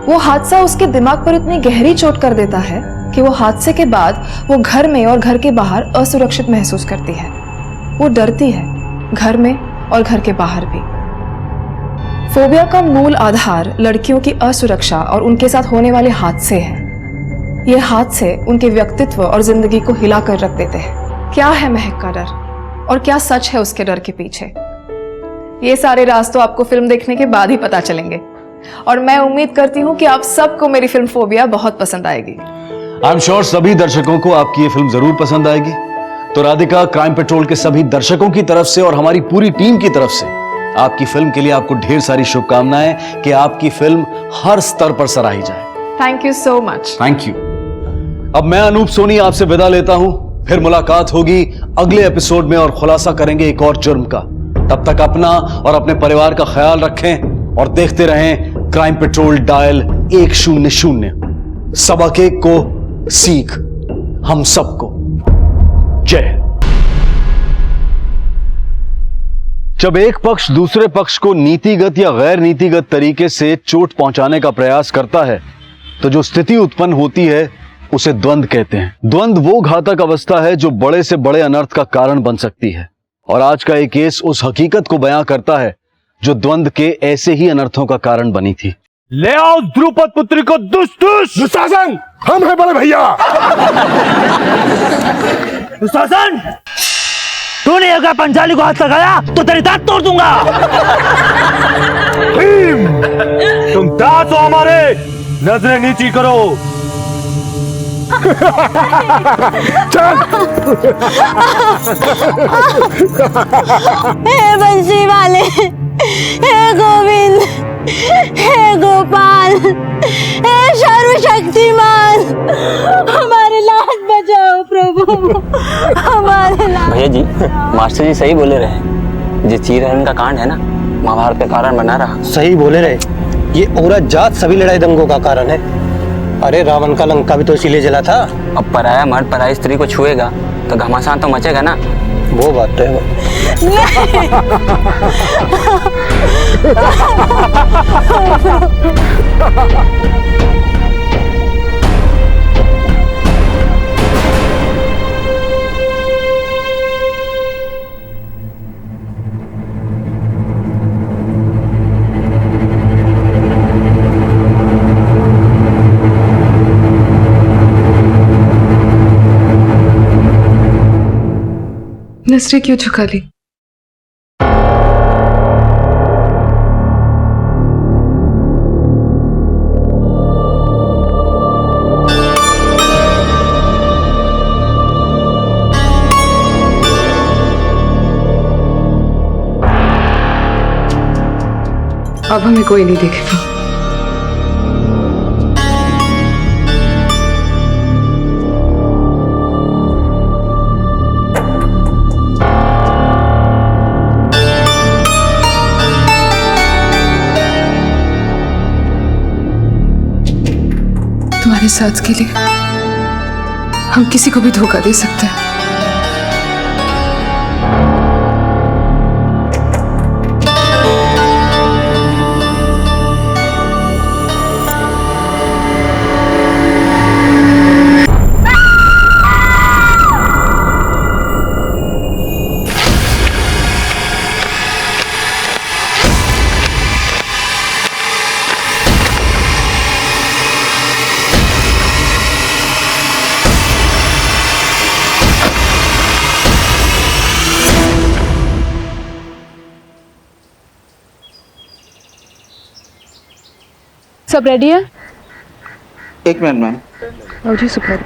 G: वो हादसा उसके दिमाग पर इतनी गहरी चोट कर देता है कि वो हादसे के बाद वो घर में और घर के बाहर असुरक्षित महसूस करती है। वो डरती है घर में और घर के बाहर भी। फोबिया का मूल आधार लड़कियों की असुरक्षा और उनके साथ होने वाले हादसे हैं। ये हादसे उनके व्यक्तित्व और जिंदगी को हिला कर रख देते हैं। क्या है महक का डर और क्या सच है उसके डर के पीछे, ये सारे राज तो आपको फिल्म देखने के बाद ही पता चलेंगे। और मैं उम्मीद करती हूँ कि आप सबको मेरी फिल्म फोबिया बहुत पसंद आएगी।
F: आई एम श्योर सभी दर्शकों को आपकी ये फिल्म जरूर पसंद आएगी। तो राधिका, क्राइम पेट्रोल के सभी दर्शकों की तरफ से और हमारी पूरी टीम की तरफ से आपकी फिल्म के लिए आपको ढेर सारी शुभकामनाएं कि आपकी फिल्म हर स्तर पर सराही जाए।
G: Thank you so much.
F: Thank you. अब मैं अनूप सोनी आपसे विदा लेता हूं, फिर मुलाकात होगी अगले एपिसोड में और खुलासा करेंगे एक और जुर्म का। तब तक अपना और अपने परिवार का ख्याल रखें और देखते रहें क्राइम पेट्रोल डायल 100। सबक एक को सीख हम सबको। जय। जब एक पक्ष दूसरे पक्ष को नीतिगत या गैर नीतिगत तरीके से चोट पहुंचाने का प्रयास करता है तो जो स्थिति उत्पन्न होती है उसे द्वंद्व कहते हैं। द्वंद्व वो घातक अवस्था है जो बड़े से बड़े अनर्थ का कारण बन सकती है और आज का एक केस उस हकीकत को बयां करता है जो द्वंद्व के ऐसे ही अनर्थों का कारण बनी थी।
D: ले आओ द्रुपद पुत्री को दुशासन, हम हैं बड़े भैया।
I: दुशासन, तूने अगर पंचाली को हाथ लगाया तो तेरी दांत तोड़ दूंगा।
D: भीम, तुम दास हो हमारे, नजरें नीची करो।
K: हे बंसी वाले, हे गोविंद, हे गोपाल, हे सर्वशक्तिमान, हमारे लाज बचाओ प्रभु, हमारे लाज।
O: भैया जी, मास्टर जी सही बोले रहे। जिस चीरहरण का कांड है ना, महाभारत का कारण बना रहा।
I: सही बोले रहे, ये औरत जात सभी लड़ाई दंगों का कारण है। अरे रावण का लंका भी तो इसीलिए जला था।
O: अब पराया मर्द पराई स्त्री को छुएगा तो घमासान तो मचेगा ना।
I: वो बात तो है।
G: नजरें क्यों झुका ली? अब हमें कोई नहीं देखेगा। तुम्हारे साथ के लिए हम किसी को भी धोखा दे सकते हैं।
K: सब रेडी है?
M: एक मिनट मैम।
K: और जी सुपारी।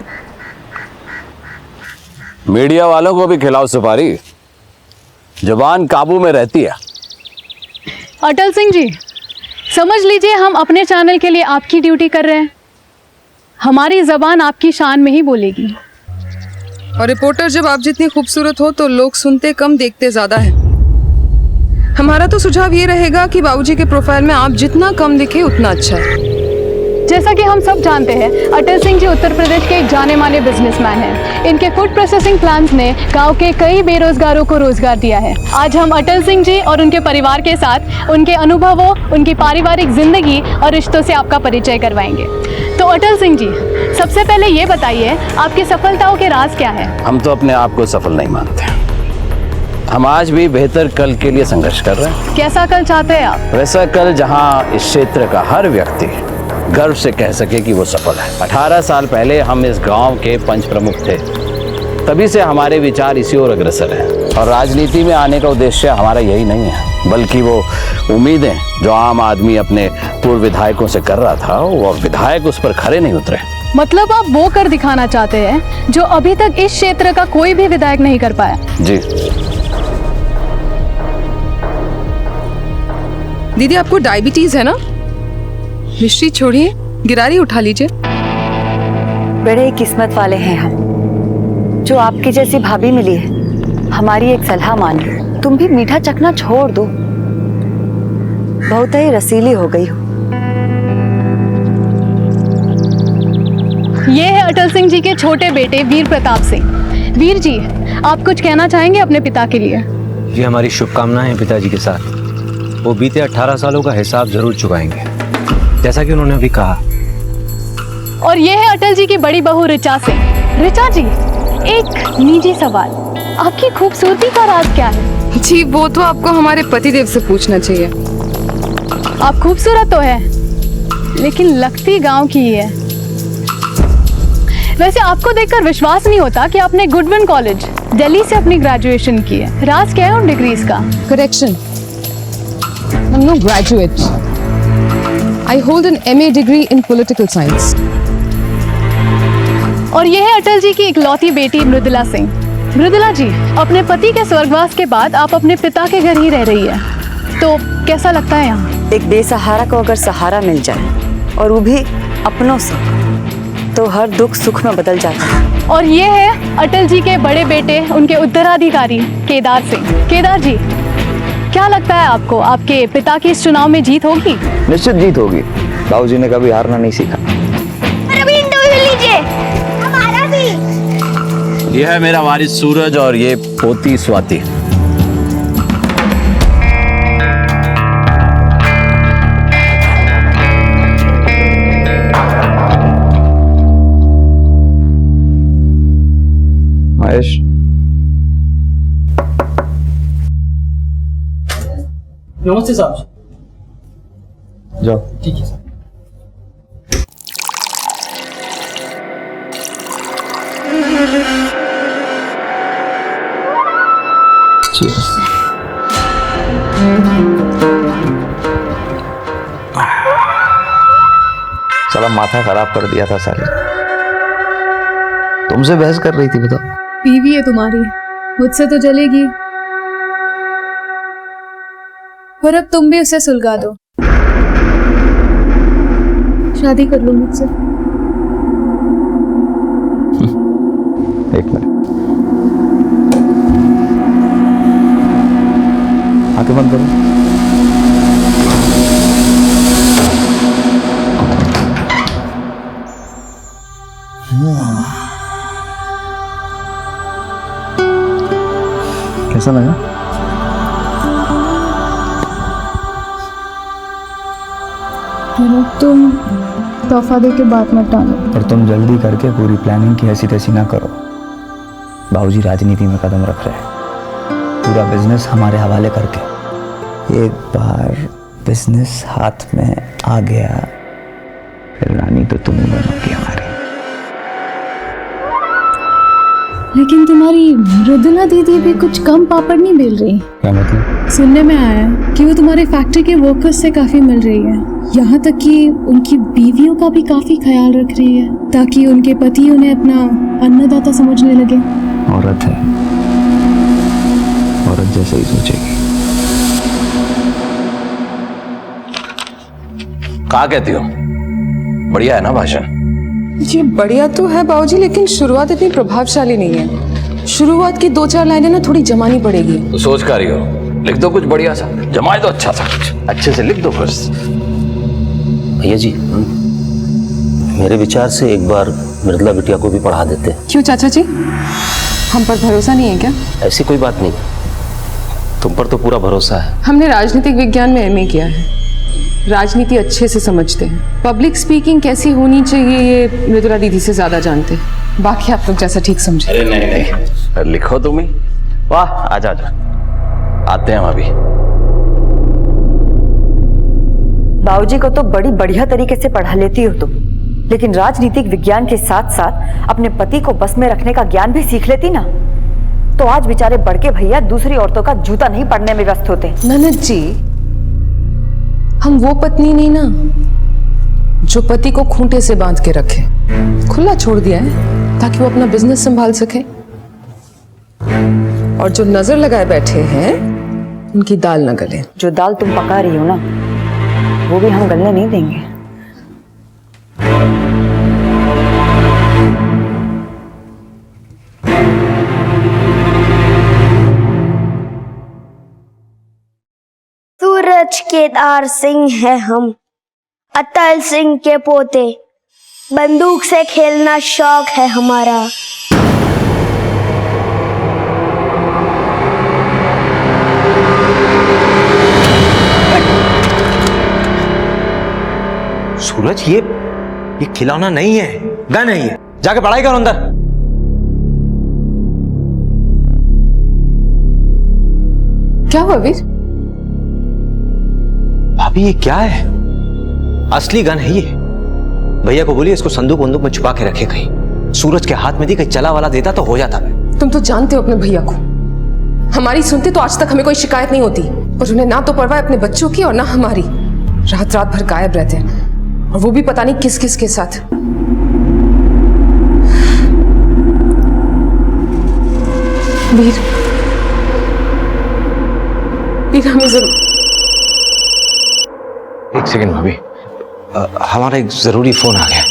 P: मीडिया वालों को भी खिलाओ सुपारी, जुबान काबू में रहती है।
K: अटल सिंह जी, समझ लीजिए हम अपने चैनल के लिए आपकी ड्यूटी कर रहे हैं। हमारी जबान आपकी शान में ही बोलेगी।
G: और रिपोर्टर, जब आप जितनी खूबसूरत हो तो लोग सुनते कम देखते ज्यादा है। हमारा तो सुझाव ये रहेगा कि बाबूजी के प्रोफाइल में आप जितना कम दिखे उतना अच्छा है।
K: जैसा कि हम सब जानते हैं, अटल सिंह जी उत्तर प्रदेश के एक जाने माने बिजनेसमैन हैं। इनके फूड प्रोसेसिंग प्लांट्स ने गांव के कई बेरोजगारों को रोजगार दिया है। आज हम अटल सिंह जी और उनके परिवार के साथ उनके अनुभवों, उनकी पारिवारिक जिंदगी और रिश्तों से आपका परिचय करवाएंगे। तो अटल सिंह जी, सबसे पहले ये बताइए, आपकी सफलताओं के राज क्या है?
P: हम तो अपने आप को सफल नहीं मानते। हम आज भी बेहतर कल के लिए संघर्ष कर रहे हैं।
G: कैसा कल चाहते हैं आप?
P: वैसा कल जहां इस क्षेत्र का हर व्यक्ति गर्व से कह सके कि वो सफल है। 18 साल पहले हम इस गांव के पंच प्रमुख थे, तभी से हमारे विचार इसी ओर अग्रसर हैं। और राजनीति में आने का उद्देश्य हमारा यही नहीं है, बल्कि वो उम्मीदें जो आम आदमी अपने पूर्व विधायकों से कर रहा था, वो विधायक उस पर खरे नहीं उतरे।
G: मतलब आप वो कर दिखाना चाहते हैं जो अभी तक इस क्षेत्र का कोई भी विधायक नहीं कर पाया?
P: जी।
G: दीदी, आपको डायबिटीज है ना? मिश्री छोड़िए, गिरारी उठा लीजिए।
Q: बड़े किस्मत वाले हैं हम, जो आपकी जैसी भाभी मिली है। हमारी एक सलाह मान लो, तुम भी मीठा चखना छोड़ दो। बहुत ही रसीली हो गई हो।
G: ये है अटल सिंह जी के छोटे बेटे वीर प्रताप सिंह। वीर जी, आप कुछ कहना चाहेंगे अपने पिता के लिए?
E: जी, हमारी शुभकामनाएं पिताजी के साथ। वो बीते 18 सालों का हिसाब जरूर चुकाएंगे, जैसा कि उन्होंने अभी कहा।
G: और ये है अटल जी की बड़ी बहू ऋचा सिंह। ऋचा जी, एक निजी सवाल, आपकी खूबसूरती का राज क्या है?
R: जी, वो तो आपको हमारे पतिदेव से पूछना चाहिए।
G: आप खूबसूरत तो है, लेकिन लगती गांव की ही है। वैसे आपको देखकर विश्वास नहीं होता कि आपने गुडविन कॉलेज दिल्ली से अपनी ग्रेजुएशन की है। राज क्या है उन डिग्रीज का?
R: Correction, I'm no graduate. I hold an MA degree in political science.
G: और यह है अटल जी की इकलौती बेटी मृदुला सिंह। मृदुला जी, अपने पति के स्वर्गवास के बाद आप अपने पिता के घर ही रह रही है, तो कैसा लगता है यहाँ?
Q: एक बेसहारा को अगर सहारा मिल जाए, और वो भी अपनों से, तो हर दुख सुख में बदल जाता है।
G: और ये है अटल जी के बड़े बेटे, उनके उत्तराधिकारी केदार सिंह। केदार जी, क्या लगता है आपको, आपके पिता की इस चुनाव में जीत होगी?
S: निश्चित जीत होगी। बाबूजी ने कभी हारना नहीं सीखा।
K: हमारा भी।
P: ये है मेरा वारिस सूरज और ये पोती स्वाति।
S: महेश,
L: नमस्ते साहब।
S: जाओ।
L: ठीक है सर।
S: साला माथा खराब कर दिया था साले। तुमसे बहस कर रही थी, बताओ।
G: बीवी है तुम्हारी, मुझसे तो जलेगी, पर अब तुम भी उसे सुलगा दो। शादी कर लो मुझसे।
S: एक मिनट, आंखें बंद करो। कैसा लगा?
G: तुम तोहफा दे के बात मत टालो।
S: और तुम जल्दी करके पूरी प्लानिंग की ऐसी तैसी ना करो। बाबूजी राजनीति में कदम रख रहे हैं, पूरा बिजनेस हमारे हवाले करके। एक बार बिजनेस हाथ में आ गया, फिर रानी तो तुम ही बनोगी हमारी।
G: लेकिन तुम्हारी मृदुला दीदी भी कुछ कम पापड़ नहीं बेल रही।
S: क्या मतलब?
G: सुनने में आया है कि वो तुम्हारे फैक्ट्री के वर्कर्स से काफी मिल रही है, यहाँ तक कि उनकी बीवियों का भी काफी ख्याल रख रही है, ताकि उनके पति उन्हें अपना अन्नदाता समझने लगे।
S: औरत है, औरत जैसे ही सोचेगी।
P: क्या कहती हो? बढ़िया है ना भाषण?
R: जी बढ़िया तो है बाबूजी, लेकिन शुरुआत इतनी प्रभावशाली नहीं है। शुरुआत की 2-4 लाइनें ना थोड़ी जमानी पड़ेगी।
P: तो सोच कर रही हो, लिख दो कुछ बढ़िया सा, जमाए दो अच्छा सा, कुछ अच्छे से लिख दो बस।
O: भैया जी, मेरे विचार से एक बार मृदुला बिटिया को भी पढ़ा देते।
R: क्यों चाचा जी, हम पर भरोसा नहीं है क्या?
O: ऐसी कोई बात नहीं, तुम पर तो पूरा भरोसा है।
R: हमने राजनीतिक विज्ञान में MA किया है, राजनीति अच्छे से समझते हैं। पब्लिक स्पीकिंग कैसी होनी चाहिए ये मृदुला दीदी से ज्यादा जानते हैं। बाकी आप लोग जैसा ठीक समझे।
P: अरे नहीं, लिखो तुम ही। वाह, आजा आजा। आते हैं हम अभी।
Q: बाबूजी को तो बड़ी बढ़िया तरीके से पढ़ा लेती हो तुम, लेकिन राजनीतिक विज्ञान के साथ साथ अपने पति को बस में रखने का ज्ञान भी सीख लेती ना, तो आज बेचारे बड़के भैया दूसरी औरतों का जूता नहीं पड़ने में व्यस्त होते।
R: ननद जी, हम वो पत्नी नहीं ना जो पति को खूंटे से बांध के रखे, खुला छोड़ दिया है ताकि वो अपना बिजनेस संभाल सके। और जो नजर लगाए बैठे हैं उनकी दाल न गले।
Q: जो दाल तुम पका रही हो ना, वो भी हम गलने नहीं देंगे।
T: सूरज केदार सिंह है हम, अतल सिंह के पोते, बंदूक से खेलना शौक है हमारा।
E: सूरज, ये खिलौना नहीं है, गन है ये। जाके पढ़ाई करो अंदर।
R: क्या हुआ वीर?
E: भाभी ये क्या है? असली गन है ये। भैया को बोलिए इसको संदूक वंदूक में छुपा के रखे कहीं। सूरज के हाथ में दी, कहीं चला वाला देता तो हो जाता।
R: तुम तो जानते हो अपने भैया को, हमारी सुनते तो आज तक हमें कोई शिकायत नहीं होती, और उन्हें ना तो परवाह अपने बच्चों की और ना हमारी। रात रात भर गायब रहते हैं, और वो भी पता नहीं किस किस के साथ। वीर, वीर हमें जरूर।
E: एक सेकंड भाभी, हमारा एक जरूरी फोन आ गया।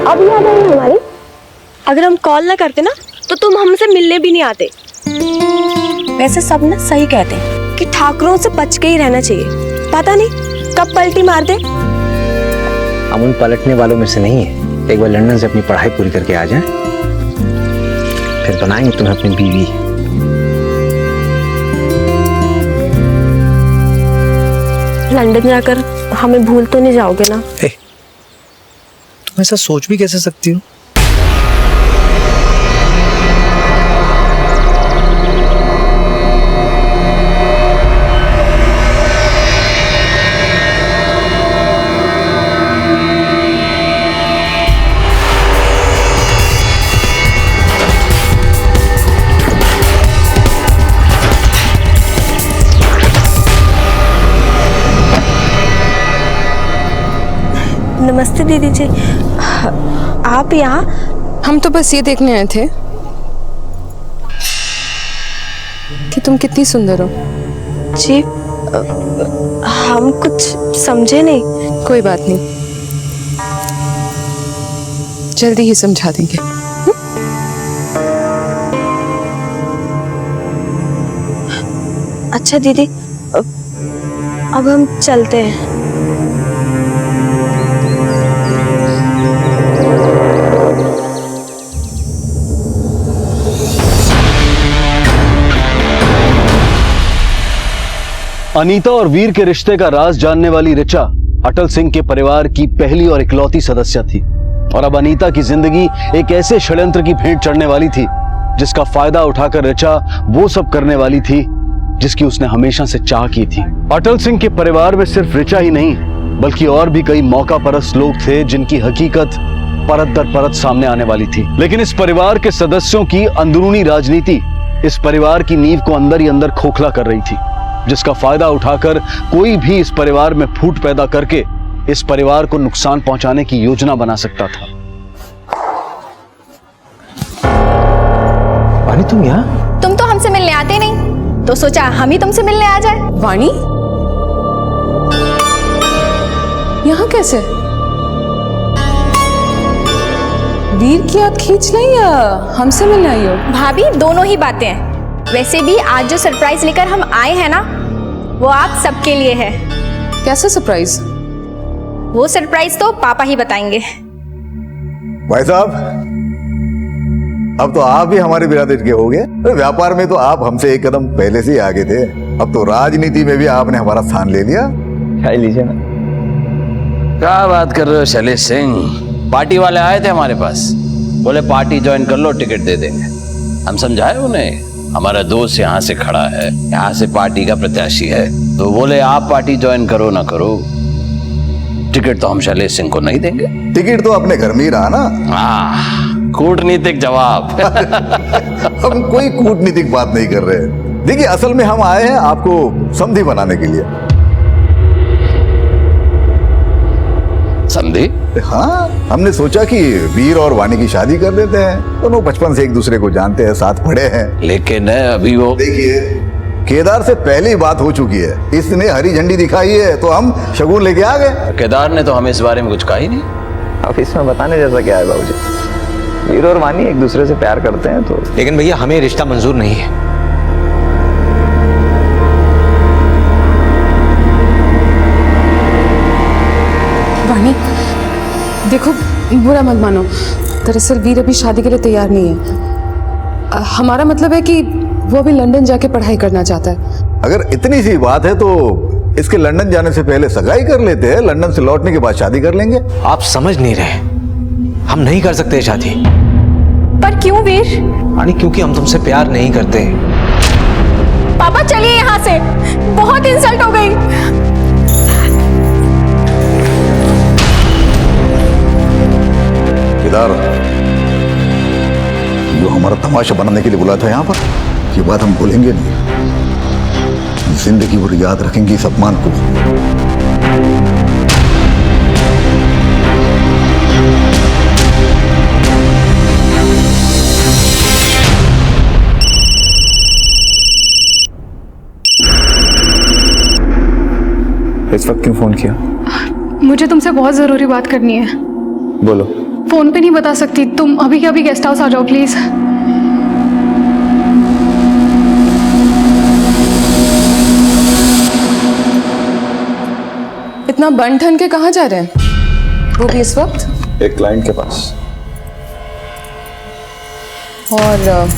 T: अब याद आई हमारी, अगर हम कॉल ना करते ना तो तुम हमसे मिलने भी नहीं आते। वैसे सब ना सही कहते हैं कि ठाकुरों से बच के ही रहना चाहिए, पता नहीं कब पलटी मार दे।
E: हम उन पलटने वालों में से नहीं है। एक बार लंदन से अपनी पढ़ाई पूरी करके आ जाएं, फिर बनाएंगे तुम्हें अपनी बीवी।
T: लंदन जाकर हमें भूल तो नहीं जाओगे ना?
E: तुम ऐसा सोच भी कैसे सकती हो?
T: नमस्ते दीदी जी, आप यहाँ?
R: हम तो बस ये देखने आए थे कि तुम कितनी सुंदर हो।
T: जी, हम कुछ समझे नहीं।
R: कोई बात नहीं, जल्दी ही समझा देंगे।
T: अच्छा दीदी, अब हम चलते हैं।
F: अनीता और वीर के रिश्ते का राज जानने वाली ऋचा अटल सिंह के परिवार की पहली और इकलौती सदस्य थी, और अब अनीता की जिंदगी एक ऐसे षड्यंत्र की भेंट चढ़ने वाली थी जिसका फायदा उठाकर ऋचा वो सब करने वाली थी जिसकी उसने हमेशा से चाह की थी। अटल सिंह के परिवार में सिर्फ ऋचा ही नहीं बल्कि और भी कई मौका परस्त लोग थे जिनकी हकीकत परत दर परत सामने आने वाली थी। लेकिन इस परिवार के सदस्यों की अंदरूनी राजनीति इस परिवार की नींव को अंदर ही अंदर खोखला कर रही थी, जिसका फायदा उठाकर कोई भी इस परिवार में फूट पैदा करके इस परिवार को नुकसान पहुंचाने की योजना बना सकता था।
E: वाणी, तुम यहाँ?
U: तुम तो हमसे मिलने आते नहीं, तो सोचा हम ही तुमसे मिलने आ जाए।
R: वाणी, यहाँ कैसे? वीर की आप खींच लें या हमसे मिलने आई हो?
U: भाभी, दोनों ही बातें हैं। वैसे भी आज जो सरप्राइज लेकर हम आए हैं ना, वो आप सबके लिए है।
R: कैसा सरप्राइज?
U: वो सरप्राइज तो पापा ही बताएंगे।
V: भाई साहब,
B: अब तो आप भी हमारे बिरादरी के हो गए। व्यापार में तो आप हमसे एक कदम पहले से ही आगे थे, अब तो राजनीति में भी आपने हमारा स्थान ले लिया।
S: खाई लीजिए ना।
P: क्या बात कर रहे हो शैलेश सिंह? पार्टी वाले आए थे हमारे पास, बोले पार्टी ज्वाइन कर लो, टिकट दे देंगे। हम समझाए उन्हें, हमारा दोस्त यहाँ से खड़ा है, यहाँ से पार्टी का प्रत्याशी है, तो बोले आप पार्टी ज्वाइन करो ना करो, टिकट तो हम शैलेश सिंह को नहीं देंगे।
B: टिकट तो अपने घर में ही रहा ना।
P: कूटनीतिक जवाब।
B: हम कोई कूटनीतिक बात नहीं कर रहे। देखिए, असल में हम आए हैं आपको समधी बनाने के लिए।
P: समधी?
B: हाँ, हमने सोचा कि वीर और वाणी की शादी कर देते हैं। दोनों बचपन से एक दूसरे को जानते हैं, साथ पढ़े हैं।
P: लेकिन अभी वो
B: देखिए, केदार से पहले ही बात हो चुकी है, इसने हरी झंडी दिखाई है तो हम शगुन लेके आ गए।
P: केदार ने तो हमें इस बारे में कुछ कहा ही नहीं।
S: अब इसमें बताने जैसा क्या है बाबूजी? वीर और वाणी एक दूसरे से प्यार करते हैं तो।
E: लेकिन भैया हमें रिश्ता मंजूर नहीं है।
R: वाणी, देखो, बुरा मत मानो, दरअसल वीर अभी शादी के लिए तैयार नहीं है। हमारा मतलब है कि वो अभी लंदन जाके पढ़ाई करना चाहता है।
B: अगर इतनी सी बात है तो इसके लंदन जाने से पहले सगाई कर लेते हैं, लंदन से लौटने के बाद शादी कर लेंगे।
E: आप समझ नहीं रहे, हम नहीं कर सकते शादी।
U: पर क्यों वीर?
E: यानी क्योंकि हम तुमसे प्यार नहीं करते।
U: पापा चलिए यहाँ से, बहुत इंसल्ट हो गई।
B: केदार, जो हमारा तमाशा बनाने के लिए बुलाया था यहाँ पर, ये बात हम भूलेंगे नहीं। जिंदगी भर याद रखेंगे इस अपमान को।
S: इस वक्त क्यों फोन किया?
V: मुझे तुमसे बहुत जरूरी बात करनी है।
S: बोलो।
V: फोन पे नहीं बता सकती, तुम अभी के अभी गेस्ट हाउस आ जाओ प्लीज।
R: इतना बन ठन के कहाँ जा रहे हैं, वो भी इस वक्त?
S: एक क्लाइंट के पास।
R: और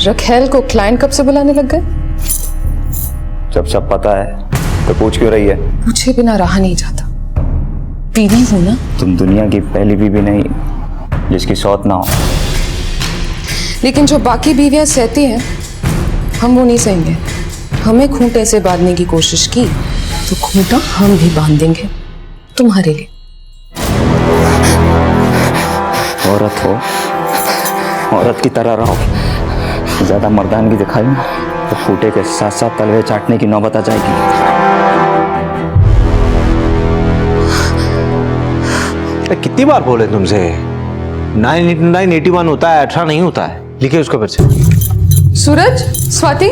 R: रखेल को क्लाइंट कब से बुलाने लग गए?
S: जब सब पता है तो पूछ क्यों रही है?
R: पूछे बिना रहा नहीं जाता। बीवी हूं ना।
S: तुम दुनिया की पहली बीवी नहीं जिसकी सौत ना हो।
R: लेकिन जो बाकी बीवियां सहती हैं, हम वो नहीं सहेंगे। हमें खूंटे से बांधने की कोशिश की तो खूंटा हम भी बांध देंगे तुम्हारे लिए।
S: औरत हो, औरत की तरह रहो। ज्यादा मर्दानगी दिखाई ना तो खूंटे के साथ साथ तलवे चाटने की नौबत आ जाएगी।
E: कितनी बार बोले तुमसे, 981 होता है, 18 नहीं होता है। लिखिए उसको फिर से।
R: सूरज, स्वाति,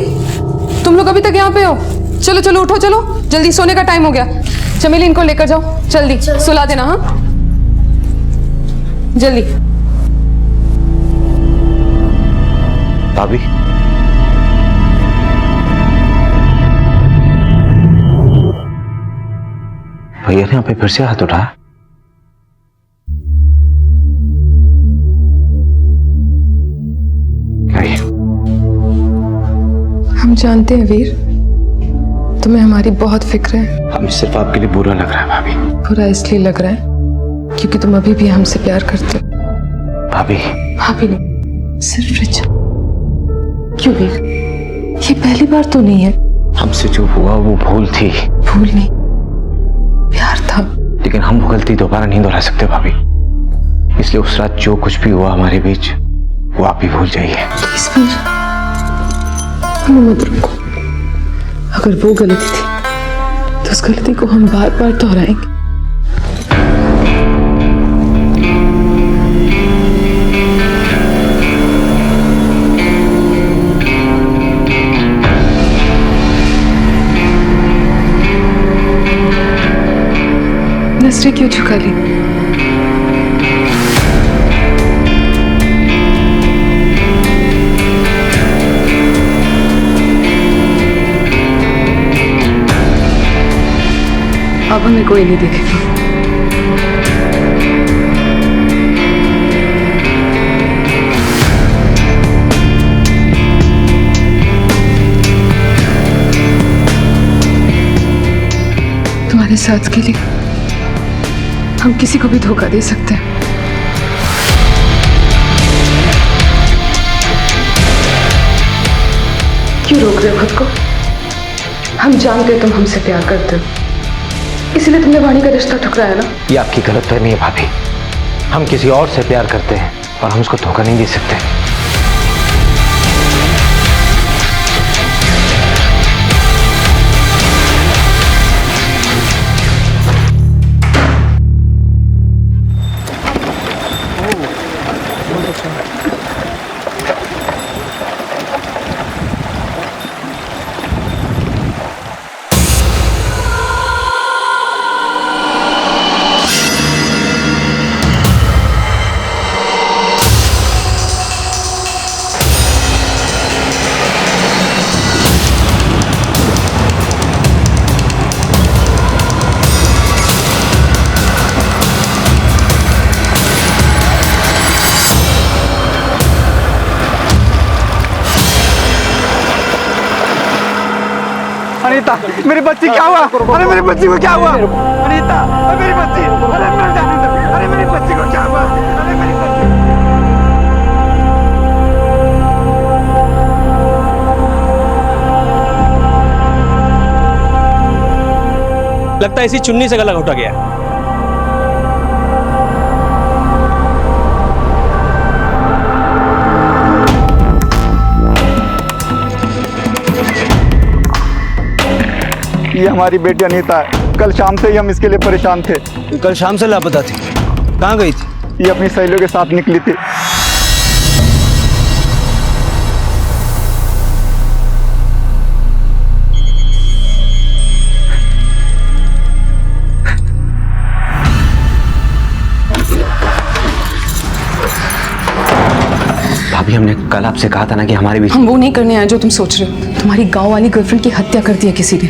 R: तुम लोग अभी तक यहाँ पे हो? चलो चलो उठो, चलो जल्दी, सोने का टाइम हो गया। चमेली, इनको लेकर जाओ, जल्दी सुला देना। हाँ जल्दी।
E: भाभी, भैया ने यहाँ पे फिर से हाथ उठाया।
R: हम जानते हैं वीर, तुम्हें हमारी बहुत फिक्र है।
E: हमें सिर्फ आपके लिए बुरा लग रहा है भाभी।
R: बुरा इसलिए लग रहा है क्योंकि तुम अभी भी हमसे प्यार करते हो।
E: भाभी।
R: भाभी नहीं, सिर्फ रिचा। क्यों वीर, ये पहली बार तो नहीं है।
E: हमसे जो हुआ वो भूल थी।
R: भूल नहीं, प्यार था।
E: लेकिन हम वो गलती दोबारा नहीं दोहरा सकते भाभी, इसलिए उस रात जो कुछ भी हुआ हमारे बीच वो आप ही भूल जाइए।
R: प्लीज वीर, हमें मत रोको। अगर वो गलती थी तो उस गलती को हम बार बार दोहराएंगे। नजरें क्यों झुका ली? अब हमें कोई नहीं देखेगा। अपने साथ के लिए हम किसी को भी धोखा दे सकते हैं। क्यों रोक रहे हो खुद को? हम जानते हैं तुम हमसे प्यार करते हो, इसलिए तुमने वाणी का रिश्ता ठुकराया ना।
E: ये आपकी गलतफहमी है भाभी। हम किसी और से प्यार करते हैं और हम उसको धोखा नहीं दे सकते।
J: अनीता, मेरी बच्ची क्या हुआ? अरे मेरी बच्ची को क्या हुआ? अनीता, मेरी बच्ची, अरे मर जाने दो। अरे मेरी बच्ची को क्या हुआ? अरे मेरी बच्ची।
I: लगता है इसी चुन्नी से गला घोटा गया।
J: ये हमारी बेटी अनीता है। कल शाम से ही हम इसके लिए परेशान थे।
F: कल शाम से लापता थी, कहाँ गई थी?
J: ये अपनी सहेलियों के साथ निकली थी।
E: भाभी, हमने कल आपसे कहा था ना कि हमारे बीच।
R: हम वो नहीं करने आए जो तुम सोच रहे हो। तुम्हारी गांव वाली गर्लफ्रेंड की हत्या कर दी है किसी ने।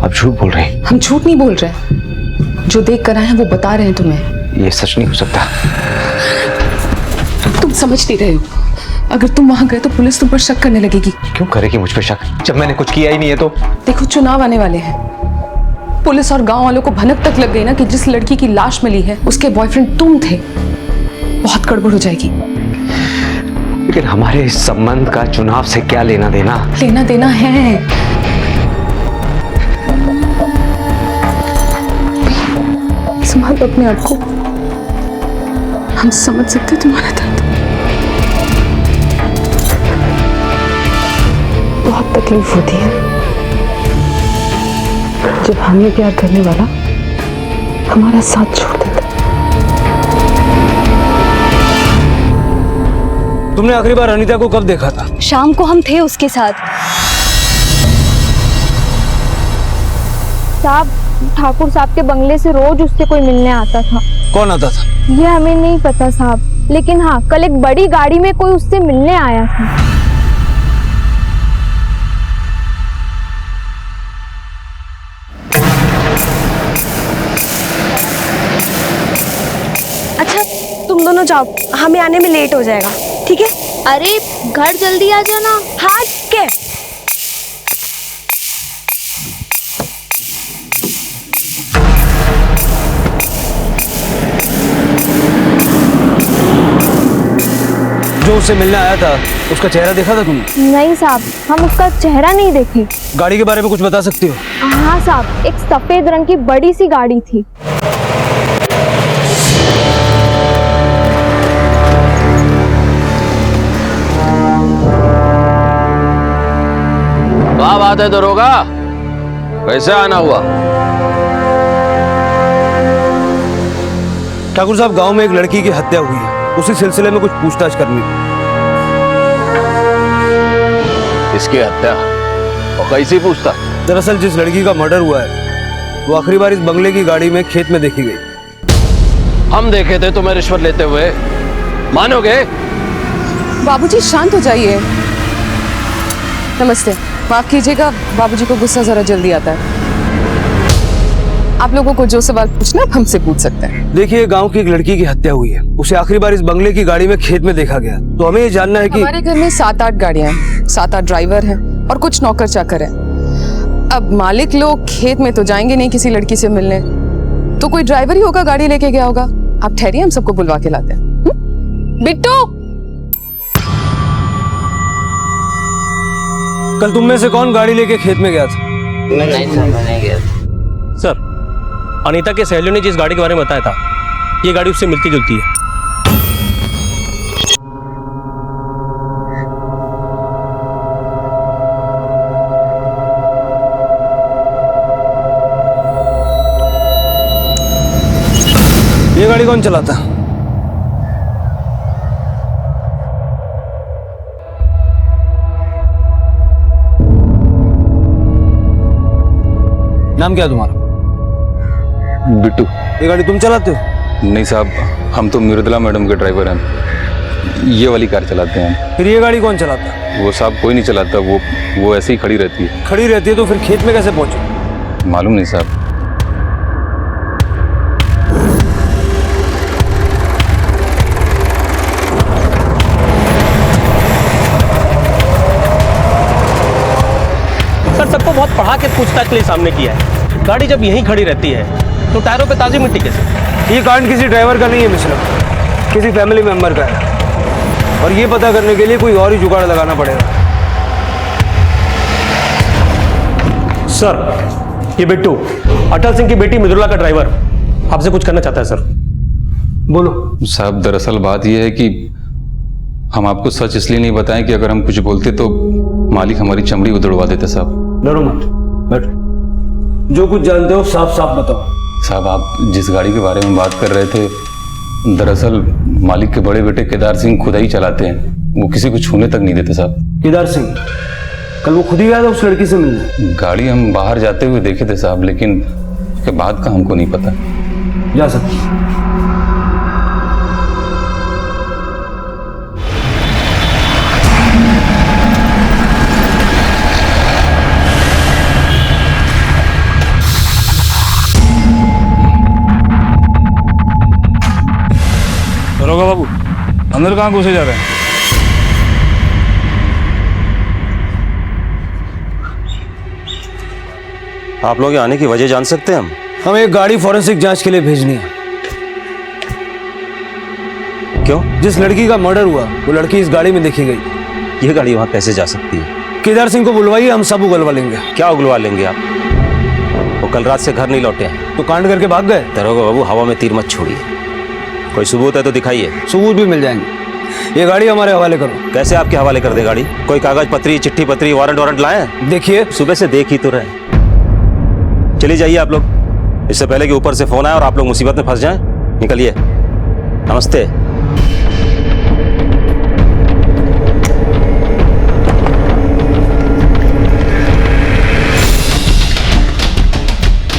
E: आप झूठ बोल रहे हैं।
R: हम झूठ नहीं बोल रहे, जो देख कर आए हैं वो बता रहे हैं तुम्हें।
E: ये सच नहीं हो सकता।
R: तुम समझ नहीं रहे हो, अगर तुम वहां गए तो पुलिस तुम पर शक करने लगेगी।
E: क्यों करेगी मुझ पर शक, जब मैंने कुछ किया ही नहीं है तो?
R: देखो, चुनाव आने वाले हैं। पुलिस और गांव वालों को भनक तक लग गई ना कि जिस लड़की की लाश मिली है उसके बॉयफ्रेंड तुम थे। बहुत गड़बड़ हो जाएगी।
E: लेकिन हमारे इस संबंध का चुनाव से क्या लेना देना?
R: लेना देना है। संभाल अपने आप को, हम समझ सकते तुम्हारा दर्द। बहुत तकलीफ होती है जब हमें प्यार करने वाला हमारा साथ छोड़ देता।
F: तुमने आखिरी बार अनीता को कब देखा था?
T: शाम को हम थे उसके साथ। साहब, ठाकुर साहब के बंगले से रोज उससे कोई मिलने आता था।
F: कौन आता था?
T: ये हमें नहीं पता साहब, लेकिन हाँ, कल एक बड़ी गाड़ी में कोई उससे मिलने आया था। अच्छा, तुम दोनों जाओ, हमें आने में लेट हो जाएगा, ठीक है?
U: अरे घर जल्दी आ जाना।
T: हाँ, के
F: जो उससे मिलने आया था उसका चेहरा देखा था तुमने?
T: नहीं साहब, हम उसका चेहरा नहीं देखे।
F: गाड़ी के बारे में कुछ बता सकती हो?
T: हाँ साहब, एक सफेद रंग की बड़ी सी गाड़ी थी।
P: क्या बात है दरोगा, कैसे आना हुआ?
F: ठाकुर साहब, गांव में एक लड़की की हत्या हुई है, उसी सिलसिले में कुछ पूछताछ करनी थी।
P: इसकी हत्या और कैसी पूछताछ?
F: दरअसल जिस लड़की का मर्डर हुआ है वो आखिरी बार इस बंगले की गाड़ी में खेत में देखी गई।
P: हम देखे थे तुम्हें रिश्वत लेते हुए, मानोगे?
R: बाबूजी शांत हो जाइए। नमस्ते, माफ कीजिएगा, बाबूजी को गुस्सा जरा जल्दी आता है। आप लोगों को जो सवाल पूछना आप हमसे पूछ सकते हैं।
F: देखिए, गांव की एक लड़की की हत्या हुई है, उसे आखिरी बार इस बंगले की गाड़ी में खेत में देखा गया, तो हमें ये जानना है कि
R: हमारे घर में 7-8 गाड़ियां हैं, 7-8 ड्राइवर हैं, और कुछ नौकर चाकर हैं। अब मालिक लोग खेत में तो जाएंगे नहीं किसी लड़की से मिलने, तो कोई ड्राइवर ही होगा, गाड़ी लेके गया होगा। आप ठहरिए, हम सबको बुलवा के लाते हैं। बिट्टू,
L: कल तुम में से कौन गाड़ी लेके खेत में गया था?
I: नहीं सर, मैं नहीं गया।
C: सर, अनीता के सहेलियों ने जिस गाड़ी के बारे में बताया था, ये गाड़ी उससे मिलती जुलती है।
L: ये गाड़ी कौन चलाता? नाम क्या है तुम्हारा?
N: बिट्टू।
L: ये गाड़ी तुम चलाते हो?
N: नहीं साहब, हम तो मृदुला मैडम के ड्राइवर हैं, ये वाली कार चलाते हैं।
L: फिर ये गाड़ी कौन चलाता है?
N: वो साहब कोई नहीं चलाता, वो ऐसे ही खड़ी रहती है।
L: खड़ी रहती है तो फिर खेत में कैसे पहुंचे?
N: मालूम नहीं साहब।
C: सर, सबको बहुत पढ़ा के पूछताछ के लिए सामने किया है। गाड़ी जब यहीं खड़ी रहती है तो टायरों पे ताजी मिट्टी कैसे?
L: ये कांड किसी ड्राइवर का नहीं है मिश्रा, किसी फैमिली मेंबर का है, और ये पता करने के लिए कोई और ही जुगाड़ लगाना पड़ेगा।
C: सर, ये बिट्टू अटल सिंह की बेटी मृदुला का ड्राइवर आपसे कुछ करना चाहता है। सर
L: बोलो।
N: साहब, दरअसल बात यह है कि हम आपको सच इसलिए नहीं बताएं कि अगर हम कुछ बोलते तो मालिक हमारी चमड़ी उधड़वा देते। साहब
L: डरो मत, बैठो, जो कुछ जानते हो साफ साफ बताओ।
N: साहब, आप जिस गाड़ी के बारे में बात कर रहे थे, दरअसल मालिक के बड़े बेटे केदार सिंह खुद ही चलाते हैं, वो किसी को छूने तक नहीं देते। साहब
L: केदार सिंह कल वो खुद ही गया था उस लड़की से मिलने?
N: गाड़ी हम बाहर जाते हुए देखे थे साहब, लेकिन उसके बाद का हमको नहीं पता।
L: जा सकते।
N: दरोगा बाबू, अंदर कहाँ घुसे जा रहे हैं?
E: आप लोग आने की वजह जान सकते हैं हम?
L: हमें एक गाड़ी फॉरेंसिक जांच के लिए भेजनी है।
E: क्यों?
L: जिस लड़की का मर्डर हुआ वो लड़की इस गाड़ी में देखी गई।
E: ये गाड़ी वहां कैसे जा सकती है?
L: केदार सिंह को बुलवाइए, हम सब उगलवा लेंगे।
E: क्या उगलवा लेंगे आप? वो कल रात से घर नहीं लौटे हैं।
L: तो कांड करके भाग गए?
E: दरोगा बाबू, हवा में तीर मत छोड़िए, कोई सबूत है तो दिखाइए।
L: सबूत भी मिल जाएंगे। ये गाड़ी हमारे हवाले करो।
E: कैसे आपके हवाले कर दे गाड़ी? कोई कागज पत्री, चिट्ठी पत्री, वारंट लाए?
L: देखिए,
E: सुबह से देख ही तो रहे। चलिए जाइए आप लोग, इससे पहले कि ऊपर से फोन आए और आप लोग मुसीबत में फंस जाएं। निकलिए। नमस्ते।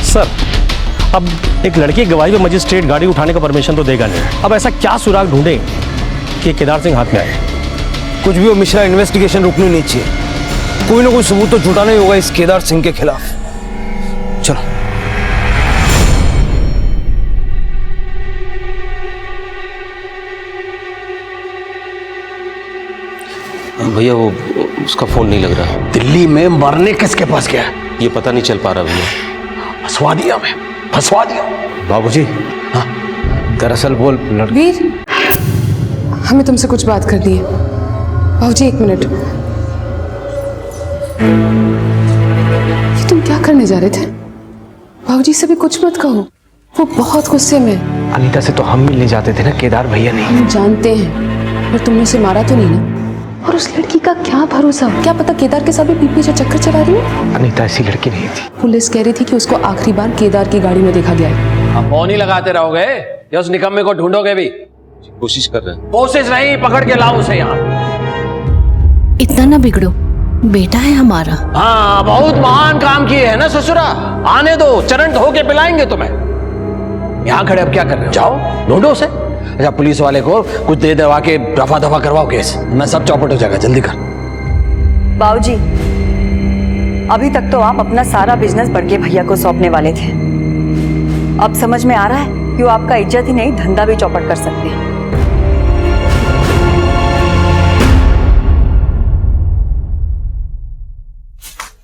C: सर, अब एक लड़की की गवाही पे मजिस्ट्रेट गाड़ी उठाने का परमिशन तो देगा नहीं। अब ऐसा क्या सुराग ढूंढे कि केदार सिंह हाथ में आए?
L: कुछ भी हो मिश्रा, इन्वेस्टिगेशन रुकनी नहीं चाहिए। कोई ना कोई सबूत तो जुटाना ही होगा इस केदार सिंह के खिलाफ। चलो।
E: भैया, वो उसका फोन नहीं लग रहा।
F: दिल्ली में मरने किसके पास गया?
E: ये पता नहीं चल पा रहा भैया।
F: फंसवा दिया मैं, फंसवा दिया।
E: बाबूजी।
F: हाँ, दरअसल बोल।
R: वीर, हमें तुमसे कुछ बात करनी है। बाबूजी, एक मिनट। ये तुम क्या करने जा रहे थे? बाबूजी से भी कुछ मत कहो, वो बहुत गुस्से में।
M: अनीता से तो हम मिलने जाते थे ना, केदार भैया नहीं।
R: हम जानते हैं, पर तुमने उसे मारा तो नहीं ना? और उस लड़की का क्या भरोसा? क्या पता केदार के साथ भी पीठ पीछे चक्कर चला रही है।
M: अनीता ऐसी लड़की नहीं थी।
R: पुलिस कह रही थी कि उसको आखिरी बार केदार की गाड़ी में देखा गया है।
P: आप फोन ही लगाते रहोगे या उस निकम्मे को ढूंढोगे भी?
E: कोशिश कर रहे हैं।
P: कोशिश नहीं, पकड़ के लाओ उसे यहाँ।
K: इतना ना बिगड़ो, बेटा है हमारा।
P: हाँ, बहुत महान काम किए है ना ससुरा। आने दो, चरण धो के पिलाएंगे तुम्हें। यहाँ खड़े अब क्या कर रहे हो? जाओ ढूंढो उसे। अच्छा, पुलिस वाले को कुछ दे दवा के रफा दफा करवाओ केस, मैं सब चौपट हो जाएगा। जल्दी कर।
Q: बाबूजी, अभी तक तो आप अपना सारा बिजनेस बड़के भैया को सौंपने वाले थे। अब समझ में आ रहा है कि वो आपका इज्जत ही नहीं, धंधा भी चौपट कर सकते हैं।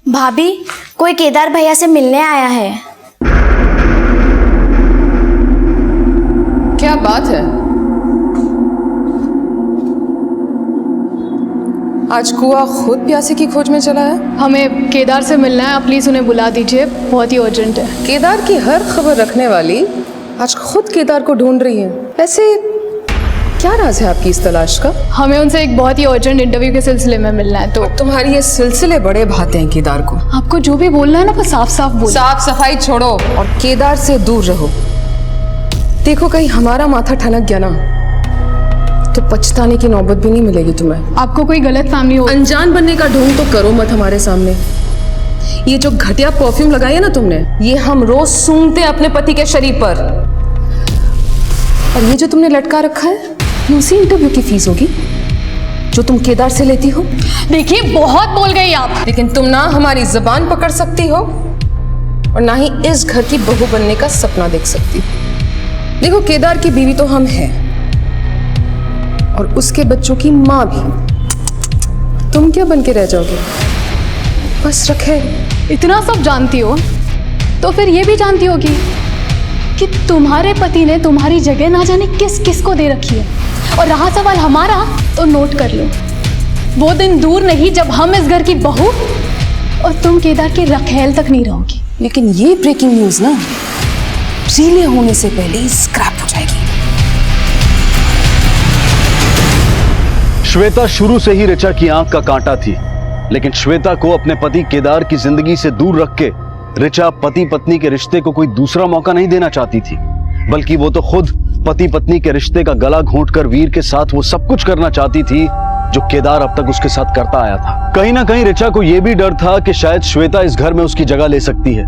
U: भाभी, कोई केदार भैया से मिलने आया है।
R: क्या बात है? आज कुआ खुद प्यासे की खोज में चला है।
V: हमें केदार से मिलना है, आप प्लीज उन्हें बुला दीजिए, बहुत ही अर्जेंट है।
R: केदार की हर खबर रखने वाली आज खुद केदार को ढूंढ रही है। वैसे क्या राज है आपकी इस तलाश का?
V: हमें उनसे एक बहुत ही अर्जेंट इंटरव्यू के सिलसिले में मिलना है। तो
R: तुम्हारी ये सिलसिले बड़े भाते हैं केदार को।
V: आपको जो भी बोलना है ना वो साफ साफ बोलो।
R: साफ सफाई छोड़ो और केदार से दूर रहो। देखो कहीं हमारा माथा ठनक गया ना तो पछताने की नौबत भी नहीं मिलेगी तुम्हें।
V: आपको कोई गलत फैमिली हो,
R: अनजान बनने का ढोंग तो करो मत हमारे सामने। ये जो घटिया परफ्यूम लगाई है ना तुमने, ये हम रोज सूंघते अपने पति के शरीर पर। और ये जो तुमने लटका रखा है ये उसी इंटरव्यू की फीस होगी जो तुम केदार से लेती हो।
V: देखिए बहुत बोल गई आप।
R: लेकिन तुम ना हमारी जुबान पकड़ सकती हो और ना ही इस घर की बहू बनने का सपना देख सकती। देखो केदार की बीवी तो हम हैं और उसके बच्चों की माँ भी। तुम क्या बन के रह जाओगे? बस रखे।
V: इतना सब जानती हो तो फिर ये भी जानती होगी कि तुम्हारे पति ने तुम्हारी जगह ना जाने किस किस को दे रखी है। और रहा सवाल हमारा, तो नोट कर लो, वो दिन दूर नहीं जब हम इस घर की बहू और तुम केदार की रखेल तक नहीं रहोगी।
R: लेकिन ये ब्रेकिंग न्यूज ना रिले होने से पहले ही स्क्रैप हो जाएगी।
F: श्वेता शुरू से ही ऋचा की आंख का कांटा थी, लेकिन श्वेता को अपने पति केदार की जिंदगी से दूर रख के ऋचा पति पत्नी के रिश्ते को कोई दूसरा मौका नहीं देना चाहती थी, बल्कि वो तो खुद पति पत्नी के रिश्ते का गला घोंटकर वीर के साथ वो सब कुछ करना चाहती थी जो केदार अब तक उसके साथ करता आया था। कहीं ना कहीं ऋचा को यह भी डर था कि शायद श्वेता इस घर में उसकी जगह ले सकती है,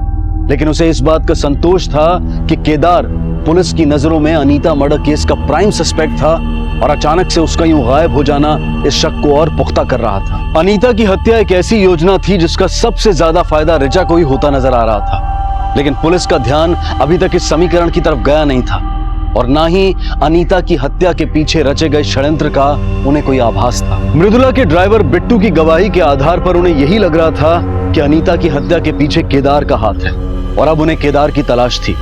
F: लेकिन उसे इस बात का संतोष था कि केदार पुलिस की नजरों में अनीता मर्डर केस का प्राइम सस्पेक्ट था और अचानक से उसका यूं गायब हो जाना इस शक को और पुख्ता कर रहा था। अनीता की हत्या एक ऐसी योजना थी जिसका सबसे ज्यादा फायदा ऋचा को ही होता नजर आ रहा था, लेकिन पुलिस का ध्यान अभी तक इस समीकरण की तरफ गया नहीं था और ना ही अनीता की हत्या के पीछे रचे गए षड्यंत्र का उन्हें कोई आभास था। मृदुला के ड्राइवर बिट्टू की गवाही के आधार पर उन्हें यही लग रहा था कि अनीता की हत्या के पीछे केदार का हाथ है और अब उन्हें केदार की तलाश थी।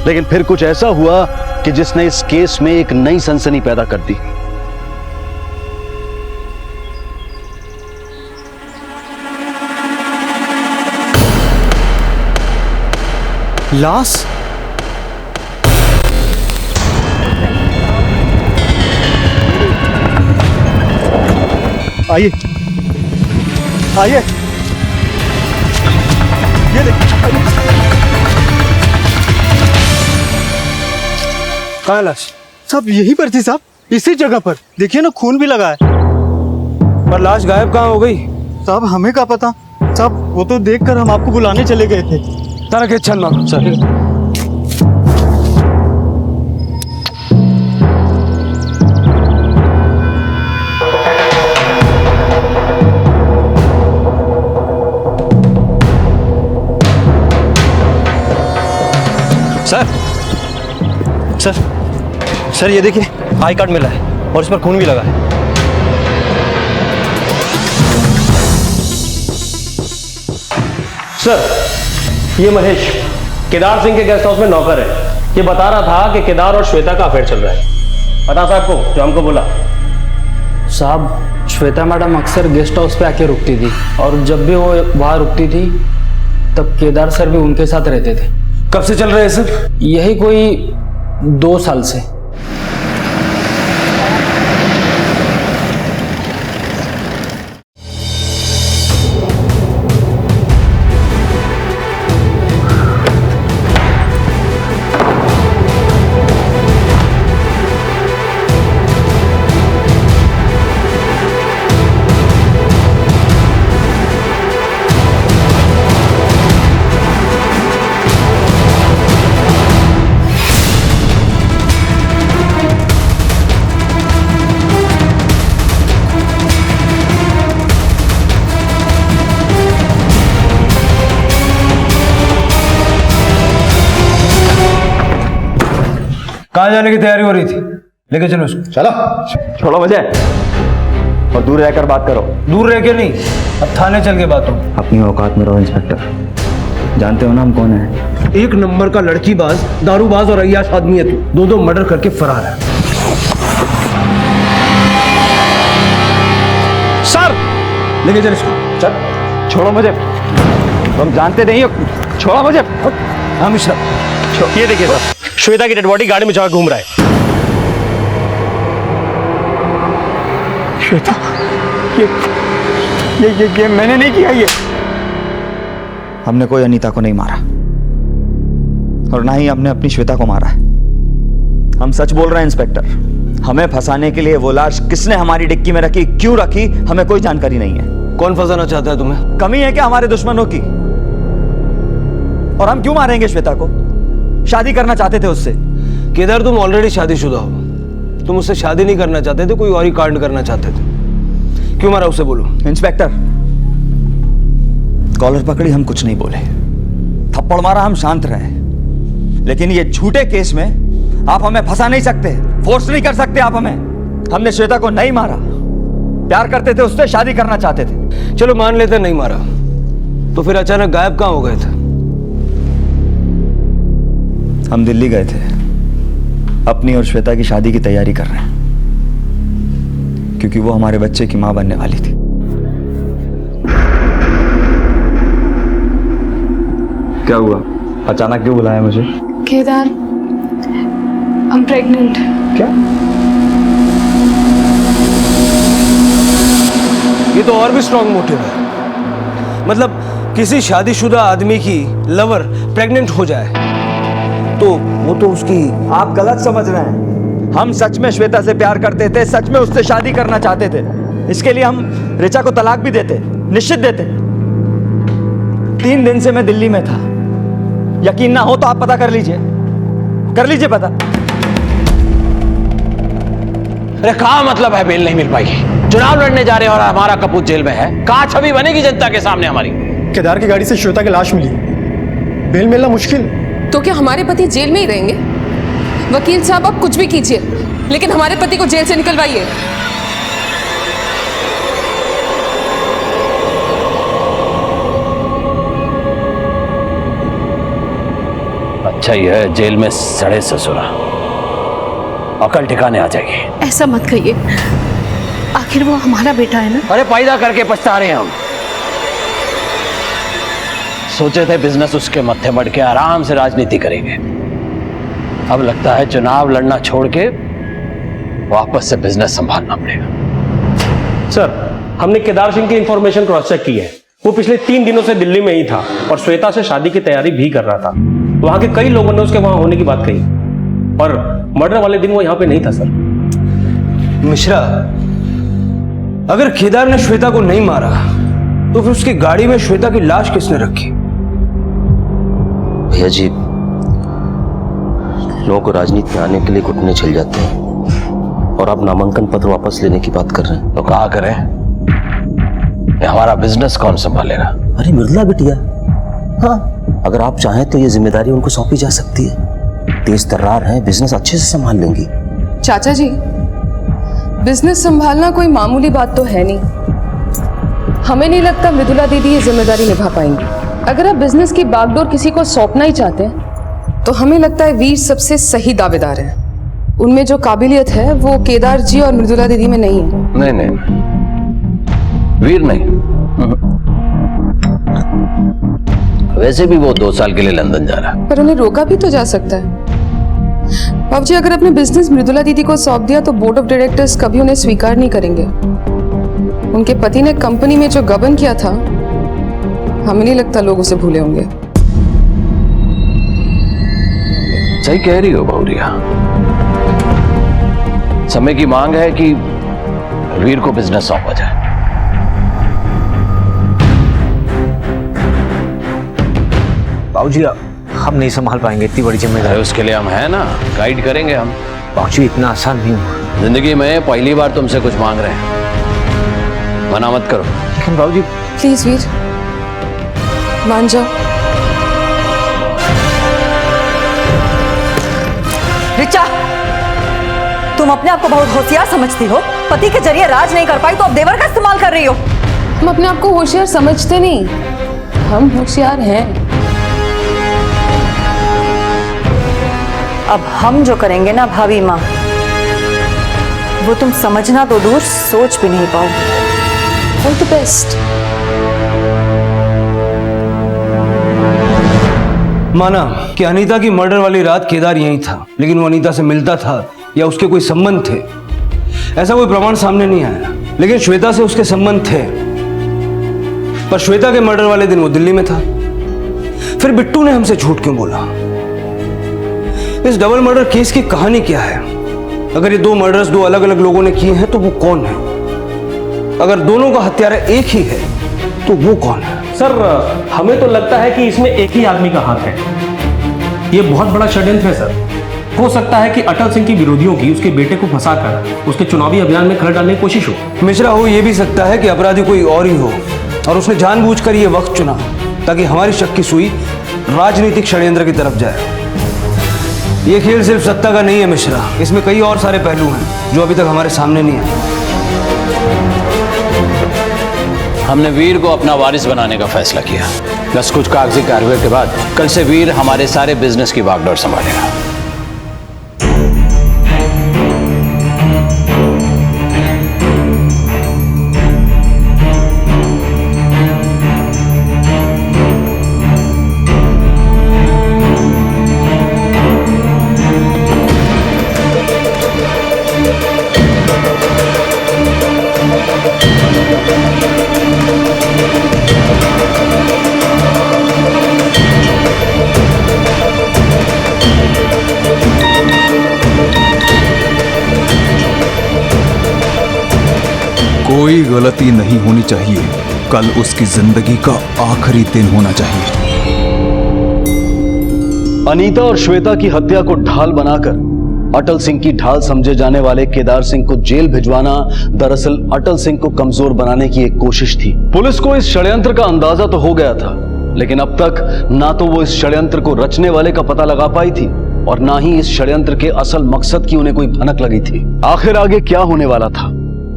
F: लेकिन फिर कुछ ऐसा हुआ कि जिसने इस केस में एक नई सनसनी पैदा कर दी।
J: लाश? आइए आइए, ये देखिए।
A: कहाँ लाश?
J: साहब यहीं पर थी साहब, इसी जगह पर। देखिए ना खून भी लगा है।
A: पर लाश गायब कहाँ हो गई?
J: साहब हमें क्या पता साहब, वो तो देखकर हम आपको बुलाने चले गए थे।
A: तारा के चल मारो सर।
C: सर सर ये देखिए आई कार्ड मिला है और इस पर खून भी लगा है। सर ये महेश केदार सिंह के गेस्ट हाउस में नौकर है। ये बता रहा था कि केदार और श्वेता का अफेयर चल रहा है। पता साहब को जो हमको बोला।
M: साहब श्वेता मैडम अक्सर गेस्ट हाउस पे आके रुकती थी और जब भी वो वहाँ रुकती थी तब केदार सर भी उनके साथ रहते थे।
A: कब से चल रहे हैं सर?
M: यही कोई 2 साल से।
A: कहाँ जाने की तैयारी हो रही थी? लेके चलो उसको।
J: चलो छोड़ो मुझे।
S: और दूर रहकर बात करो।
A: दूर रह के नहीं, अब थाने चल के बात हो।
S: अपनी औकात में रहो इंस्पेक्टर। जानते हो ना हम कौन है?
A: एक नंबर का लड़कीबाज, दारूबाज और अय्याश आदमी है तू। दो मर्डर करके फरार है।
J: सर
A: लेके चल इसको।
J: चल, छोड़ो मुझे, तुम जानते नहीं हो, छोड़ो मुझे।
A: हाँ मिश्रा,
C: ये देखिए सर, श्वेता की डेड बॉडी गाड़ी में जाकर घूम रहा है।
J: श्वेता, ये मैंने नहीं किया। ये
S: हमने कोई अनीता को नहीं मारा और ना ही हमने अपनी श्वेता को मारा है। हम सच बोल रहे हैं इंस्पेक्टर। हमें फंसाने के लिए वो लाश किसने हमारी डिक्की में रखी, क्यों रखी, हमें कोई जानकारी नहीं है।
A: कौन फंसाना चाहता है तुम्हें?
S: कमी है क्या हमारे दुश्मनों की? और हम क्यों मारेंगे श्वेता को? शादी करना चाहते थे उससे।
A: केदार, तुम ऑलरेडी शादीशुदा हो। तुम उससे शादी नहीं करना चाहते थे, कोई और ही कांड करना चाहते थे। क्यों मारा उसे, बोलो।
S: इंस्पेक्टर, कॉलर पकड़ी, हम कुछ नहीं बोले। थप्पड़ मारा, हम शांत रहे। लेकिन ये झूठे केस में आप हमें फंसा नहीं सकते, फोर्स नहीं कर सकते आप हमें। हमने श्वेता को नहीं मारा, प्यार करते थे उससे, शादी करना चाहते थे।
A: चलो मान लेते नहीं मारा, तो फिर अचानक गायब कहां हो गए थे?
S: हम दिल्ली गए थे, अपनी और श्वेता की शादी की तैयारी कर रहे हैं, क्योंकि वो हमारे बच्चे की मां बनने वाली थी। क्या हुआ, अचानक क्यों बुलाया मुझे?
R: Kedar, I'm pregnant.
S: क्या?
A: ये तो और भी स्ट्रॉन्ग मोटिव है। मतलब किसी शादीशुदा आदमी की लवर प्रेग्नेंट हो जाए तो वो तो उसकी।
S: आप गलत समझ रहे हैं। हम सच में श्वेता से प्यार करते थे, सच में उससे शादी करना चाहते थे। इसके लिए हम ऋचा को तलाक भी देते, निश्चित देते। 3 दिन से मैं दिल्ली में था। यकीन ना हो तो आप पता कर लीजिए पता।
P: अरे कहा मतलब है बेल नहीं मिल पाई? चुनाव लड़ने जा रहे हैं और हमारा कपूत जेल में है। कहां छवि बनेगी जनता के सामने हमारी?
D: केदार की गाड़ी से श्वेता की लाश मिली, बेल मिलना मुश्किल।
R: तो क्या हमारे पति जेल में ही रहेंगे? वकील साहब, आप कुछ भी कीजिए, लेकिन हमारे पति को जेल से निकलवाइए।
P: अच्छा ही है जेल में सड़े ससुरा, अकल ठिकाने आ जाएगी।
K: ऐसा मत कहिए, आखिर वो हमारा बेटा है ना।
P: अरे पैदा करके पछता रहे हैं हम। सोचे थे बिजनेस उसके मत्थे मड़ के आराम से राजनीति करेंगे। अब लगता है चुनाव लड़ना छोड़ के वापस से बिजनेस संभालना पड़ेगा।
C: सर, हमने केदार सिंह की इंफॉर्मेशन क्रॉस चेक की है। वो पिछले 3 दिनों से दिल्ली में ही था और श्वेता से शादी की तैयारी भी कर रहा था। वहां के कई लोगों ने उसके वहां होने की बात कही और मर्डर वाले दिन वो यहां पे नहीं था। सर
A: मिश्रा, अगर केदार ने श्वेता को नहीं मारा तो फिर उसकी गाड़ी में श्वेता की लाश किसने रखी?
O: भैया जी, लोगों को राजनीति में आने के लिए घुटने छिल जाते हैं और आप नामांकन पत्र वापस लेने की बात कर रहे हैं।
P: तो कहा करें, ये हमारा बिजनेस कौन संभालेगा?
O: अरे मृदुला बिटिया, हाँ, अगर आप चाहें तो ये जिम्मेदारी उनको सौंपी जा सकती है। तेज तर्रार हैं, बिजनेस अच्छे से संभाल लेंगी।
R: चाचा जी, बिजनेस संभालना कोई मामूली बात तो है नहीं। हमें नहीं लगता मृदुला दीदी ये जिम्मेदारी निभा पाएंगी। अगर आप बिजनेस की बागडोर किसी को सौंपना ही चाहते हैं तो हमें लगता है वीर सबसे सही दावेदार है। उनमें जो काबिलियत है वो केदार जी और मृदुला दीदी में नहीं है।
P: नहीं, वीर नहीं। वैसे भी वो 2 साल के लिए लंदन जा रहा है।
R: पर उन्हें रोका भी तो जा सकता है। बाबू जी, अगर अपने बिजनेस मृदुला दीदी को सौंप दिया तो बोर्ड ऑफ डायरेक्टर्स कभी उन्हें स्वीकार नहीं करेंगे। उनके पति ने कंपनी में जो गबन किया था, हमें नहीं लगता लोग उसे भूले होंगे।
P: सही कह रही हो बहुरिया। समय की मांग है कि वीर को बिजनेस सौंपा जाए।
S: बाबूजी, हम नहीं संभाल पाएंगे इतनी बड़ी जिम्मेदारी।
P: उसके लिए हम हैं ना, गाइड करेंगे हम।
S: बाबूजी, इतना आसान नहीं हुआ।
P: जिंदगी में पहली बार तुमसे कुछ मांग रहे हैं, मना मत करो।
S: लेकिन बाबूजी,
R: प्लीज वीर, मान जाओ।
Q: रिचा, तुम अपने आप को बहुत होशियार समझती हो, पति के जरिए राज नहीं कर पाई तो अब देवर का इस्तेमाल कर रही हो।
R: हम अपने आप को होशियार समझते नहीं, हम होशियार हैं।
Q: अब हम जो करेंगे ना भाभी माँ, वो तुम समझना तो दूर सोच भी नहीं पाओ।
R: All the best.
A: माना कि अनीता की मर्डर वाली रात केदार यहीं था, लेकिन वो अनीता से मिलता था या उसके कोई संबंध थे, ऐसा कोई प्रमाण सामने नहीं आया। लेकिन श्वेता से उसके संबंध थे, पर श्वेता के मर्डर वाले दिन वो दिल्ली में था। फिर बिट्टू ने हमसे झूठ क्यों बोला? इस डबल मर्डर केस की कहानी क्या है? अगर ये दो मर्डर्स दो अलग अलग लोगों ने किए हैं तो वो कौन है? अगर दोनों का हत्यारा एक ही है तो वो कौन है?
C: सर, हमें तो लगता है कि इसमें एक ही आदमी का हाथ है। ये बहुत बड़ा षड्यंत्र है सर। हो सकता है कि अटल सिंह की विरोधियों की उसके बेटे को फंसाकर उसके चुनावी अभियान में खलल डालने की कोशिश हो।
A: मिश्रा, हो ये भी सकता है कि अपराधी कोई और ही हो और उसने जानबूझकर ये वक्त चुना ताकि हमारी शक की सुई राजनीतिक षड्यंत्र की तरफ जाए। ये खेल सिर्फ सत्ता का नहीं है मिश्रा, इसमें कई और सारे पहलू हैं जो अभी तक हमारे सामने नहीं है।
P: हमने वीर को अपना वारिस बनाने का फैसला किया। बस कुछ कागजी कार्रवाई के बाद कल से वीर हमारे सारे बिजनेस की बागडोर संभालेगा।
G: कोई गलती नहीं होनी चाहिए। कल उसकी जिंदगी का आखिरी दिन होना चाहिए।
F: अनीता और श्वेता की हत्या को ढाल बनाकर अटल सिंह की ढाल समझे जाने वाले केदार सिंह को जेल भिजवाना दरअसल अटल सिंह को कमजोर बनाने की एक कोशिश थी। पुलिस को इस षड्यंत्र का अंदाजा तो हो गया था, लेकिन अब तक ना तो वो इस षड्यंत्र को रचने वाले का पता लगा पाई थी और ना ही इस षड्यंत्र के असल मकसद की उन्हें कोई भनक लगी थी। आखिर आगे क्या होने वाला था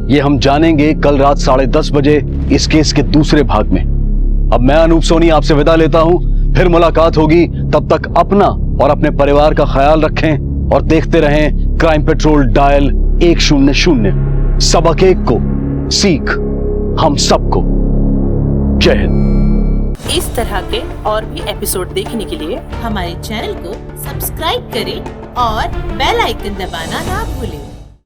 F: ये हम जानेंगे कल रात 10:30 बजे इस केस के दूसरे भाग में। अब मैं अनूप सोनी आपसे विदा लेता हूं, फिर मुलाकात होगी। तब तक अपना और अपने परिवार का ख्याल रखें और देखते रहें क्राइम पेट्रोल डायल 100। सबक एक को सीख हम सबको। जय हिंद।
H: इस तरह के और भी एपिसोड देखने के लिए हमारे चैनल को सब्सक्राइब करें और बेल आइकन दबाना ना भूलें।